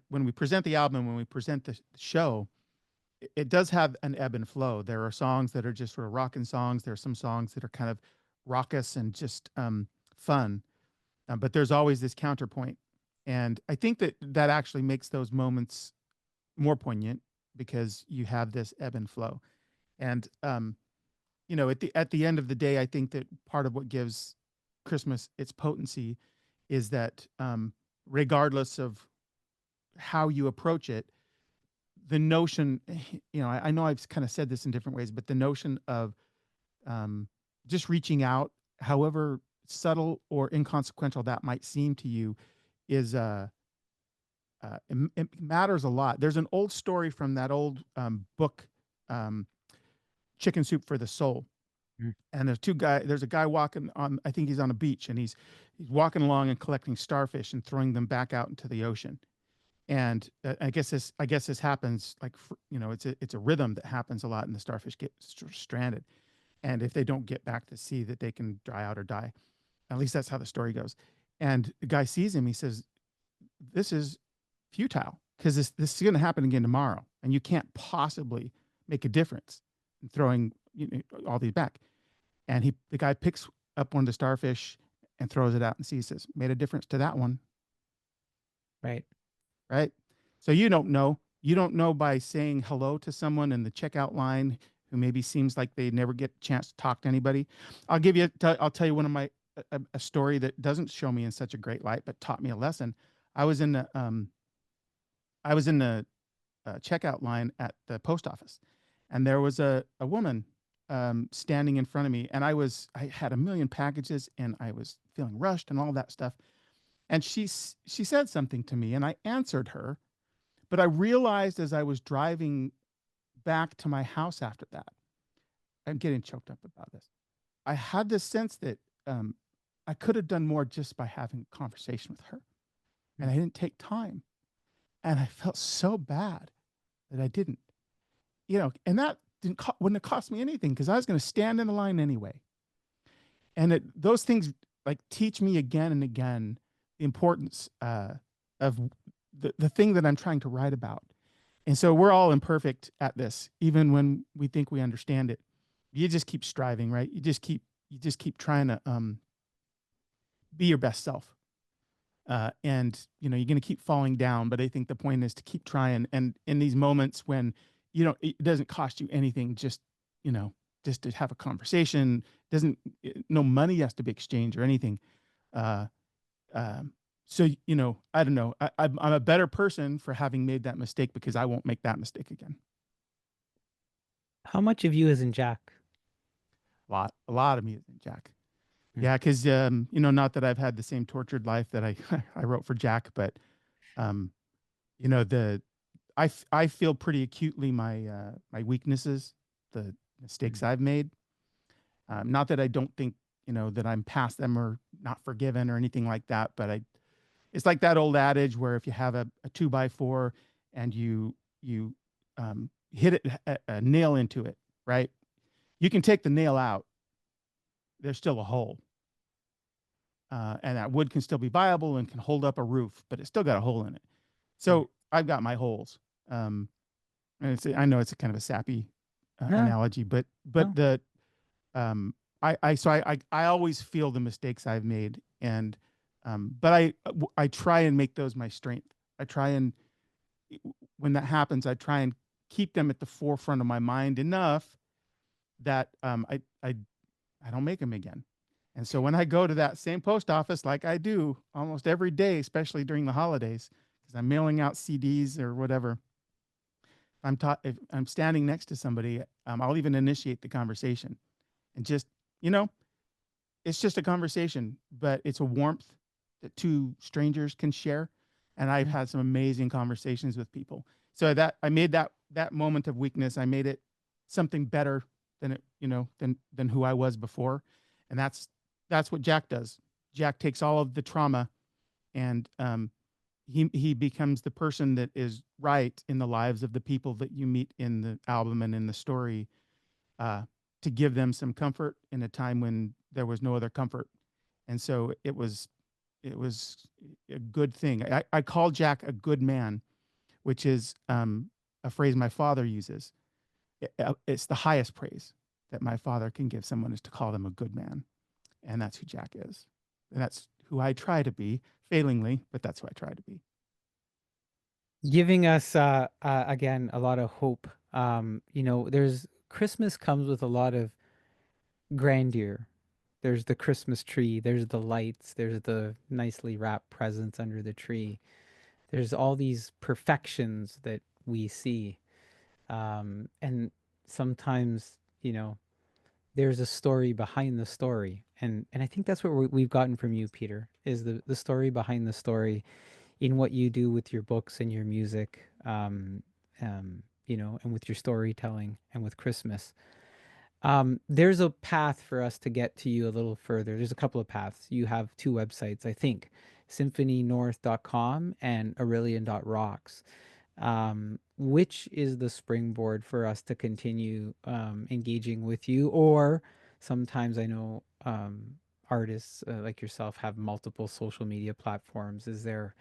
when we present the album, when we present the show, it does have an ebb and flow. There are songs that are just sort of rocking songs. There are some songs that are kind of raucous and just fun, but there's always this counterpoint. And I think that actually makes those moments more poignant because you have this ebb and flow. And at the end of the day, I think that part of what gives Christmas its potency is that regardless of how you approach it, the notion, I know I've kind of said this in different ways, but the notion of um, just reaching out, however subtle or inconsequential that might seem to you, is it matters a lot. There's an old story from that old book, um, Chicken Soup for the Soul. Mm. And there's a guy walking on, I think he's on a beach, and he's walking along and collecting starfish and throwing them back out into the ocean. And I guess this happens like, it's a rhythm that happens a lot, and the starfish get stranded. And if they don't get back to sea, that they can dry out or die. At least that's how the story goes. And the guy sees him. He says, "This is futile because this is going to happen again tomorrow, and you can't possibly make a difference in throwing all these back." And the guy picks up one of the starfish and throws it out and sees, says, "Made a difference to that one." Right. Right? So you don't know by saying hello to someone in the checkout line who maybe seems like they never get a chance to talk to anybody. I'll tell you one of my a story that doesn't show me in such a great light, but taught me a lesson. I was in the checkout line at the post office, and there was a woman standing in front of me, and I had a million packages, and I was feeling rushed and all that stuff. And she said something to me, and I answered her, but I realized as I was driving back to my house after that, I'm getting choked up about this. I had this sense that um, I could have done more just by having a conversation with her, and Mm. I didn't take time, and I felt so bad that I didn't. And that wouldn't have cost me anything because I was going to stand in the line anyway. And those things like teach me again and again the importance of the thing that I'm trying to write about. And so we're all imperfect at this, even when we think we understand it. You just keep striving, right? You just keep trying to be your best self. And you're going to keep falling down, but I think the point is to keep trying. And in these moments when it doesn't cost you anything, you know, just to have a conversation, doesn't no money has to be exchanged or anything. Uh, um, so I don't know. I'm a better person for having made that mistake because I won't make that mistake again. How much of you is in Jack? A lot of music, Jack. Mm. Yeah, because not that I've had the same tortured life that I I wrote for Jack, but um, the I feel pretty acutely my weaknesses, the Mm. mistakes I've made. Not that I don't think that I'm past them or not forgiven or anything like that, but it's like that old adage where if you have a 2x4 and you hit a nail into it, right? You can take the nail out. There's still a hole, and that wood can still be viable and can hold up a roof, but it's still got a hole in it. Mm. So I've got my holes. And I know it's a kind of a sappy No, analogy, but no. the I always feel the mistakes I've made, and but I try and make those my strength. I try and when that happens, I try and keep them at the forefront of my mind enough that I don't make them again. And so when I go to that same post office, like I do almost every day, especially during the holidays, because I'm mailing out CDs or whatever, if I'm standing next to somebody, I'll even initiate the conversation and just, you know, it's just a conversation, but it's a warmth that two strangers can share. And I've Mm. had some amazing conversations with people. So that I made that moment of weakness, I made it something better than than who I was before. And that's what Jack does. Jack takes all of the trauma and he becomes the person that is right in the lives of the people that you meet in the album and in the story, uh, to give them some comfort in a time when there was no other comfort. And so it was a good thing. I call Jack a good man, which is a phrase my father uses. It's the highest praise that my father can give someone is to call them a good man, and that's who Jack is, and that's who I try to be, failingly, but that's who I try to be. giving us again a lot of hope. There's Christmas comes with a lot of grandeur. There's the Christmas tree, there's the lights, there's the nicely wrapped presents under the tree. There's all these perfections that we see. And sometimes, there's a story behind the story. And I think that's what we've gotten from you, Peter, is the story behind the story in what you do with your books and your music, and with your storytelling and with Christmas. There's a path for us to get to you a little further. There's a couple of paths. You have two websites, I think, symphonynorth.com and aurelian.rocks. Which is the springboard for us to continue engaging with you? Or sometimes I know artists like yourself have multiple social media platforms. Is there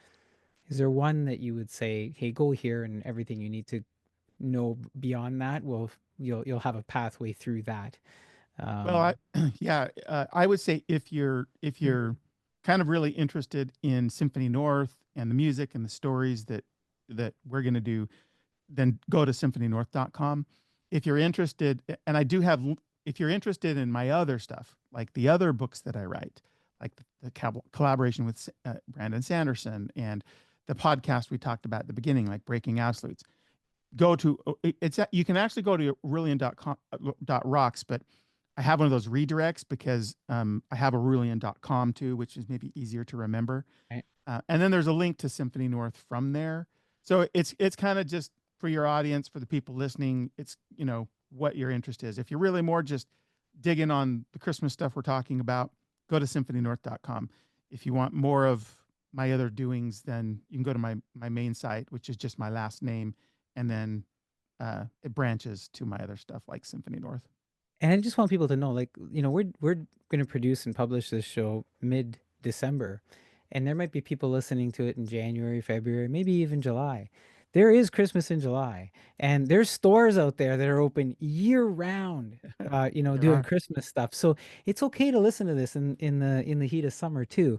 one that you would say, hey, go here and everything you need to know beyond that, you'll have a pathway through that? Well, Um, yeah, I would say if you're kind of really interested in Symphony North and the music and the stories that we're going to do, then go to symphonynorth.com. If you're interested, and I do have, if you're interested in my other stuff, like the other books that I write, like the collaboration with Brandon Sanderson and the podcast we talked about at the beginning, like Breaking Absolutes, go to you can actually go to Aurelian.com .rocks, but I have one of those redirects because I have Aurelian.com too, which is maybe easier to remember. right. And then there's a link to Symphony North from there. So it's kind of just for your audience, for the people listening, it's what your interest is. If you're really more just digging on the Christmas stuff we're talking about, go to symphonynorth.com. If you want more of my other doings, then you can go to my main site, which is just my last name, and then it branches to my other stuff like Symphony North. And I just want people to know, like, we're going to produce and publish this show mid-December, and there might be people listening to it in January, February, maybe even July. There is Christmas in July, and there's stores out there that are open year round, There doing are. Christmas stuff. So it's okay to listen to this in the heat of summer too,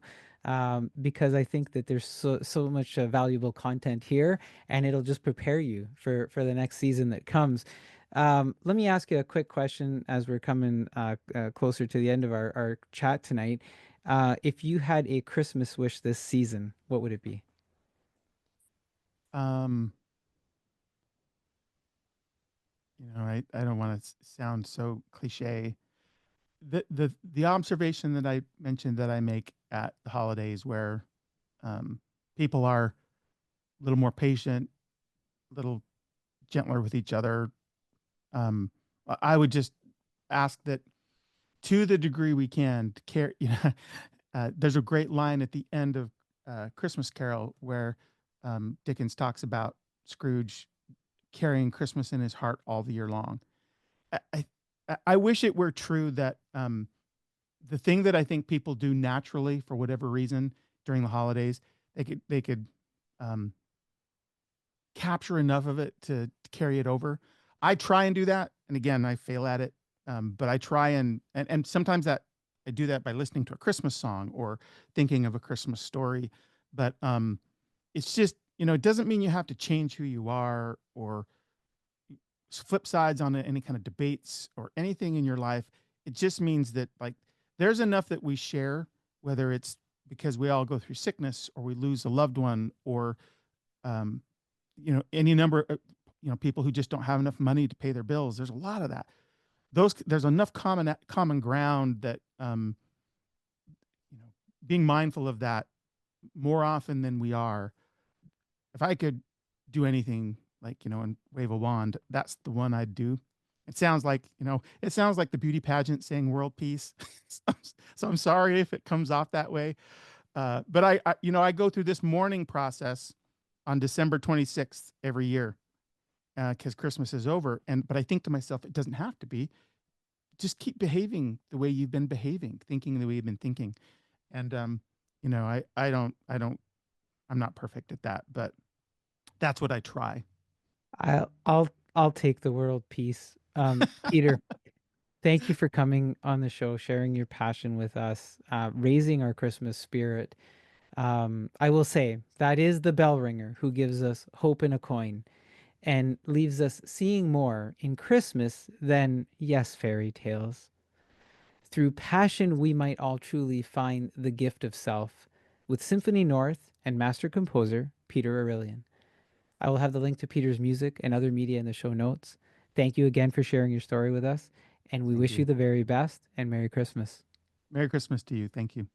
because I think that there's so much valuable content here, and it'll just prepare you for the next season that comes. Let me ask you a quick question as we're coming closer to the end of our chat tonight. If you had a Christmas wish this season, what would it be? Um, I don't want to sound so cliche. The observation that I mentioned that I make at the holidays, where um, people are a little more patient, a little gentler with each other. I would just ask that, to the degree we can, to care. There's a great line at the end of Christmas Carol where Dickens talks about Scrooge carrying Christmas in his heart all the year long. I, I wish it were true that the thing that I think people do naturally for whatever reason during the holidays, they could um, capture enough of it to carry it over. I try and do that, and again, I fail at it. But I try and sometimes that I do that by listening to a Christmas song or thinking of a Christmas story. But it's just it doesn't mean you have to change who you are or flip sides on any kind of debates or anything in your life. It just means that like there's enough that we share, whether it's because we all go through sickness or we lose a loved one or um, any number of people who just don't have enough money to pay their bills. There's a lot of that. There's enough common ground that you know being mindful of that more often than we are. If I could do anything like and wave a wand, that's the one I'd do. It sounds like the beauty pageant saying world peace. So I'm sorry if it comes off that way. But I go through this mourning process on December 26th every year because Christmas is over. But I think to myself, it doesn't have to be. Just keep behaving the way you've been behaving, thinking the way you've been thinking. And I'm not perfect at that, but that's what I try. I'll take the world peace. Peter, thank you for coming on the show, sharing your passion with us, raising our Christmas spirit. I will say that is the bell ringer who gives us hope in a coin and leaves us seeing more in Christmas than, yes, fairy tales. Through passion, we might all truly find the gift of self with Symphony North and master composer Peter Orullian. I will have the link to Peter's music and other media in the show notes. Thank you again for sharing your story with us, and we Thank wish you you. the very best and Merry Christmas. Merry Christmas to you. Thank you.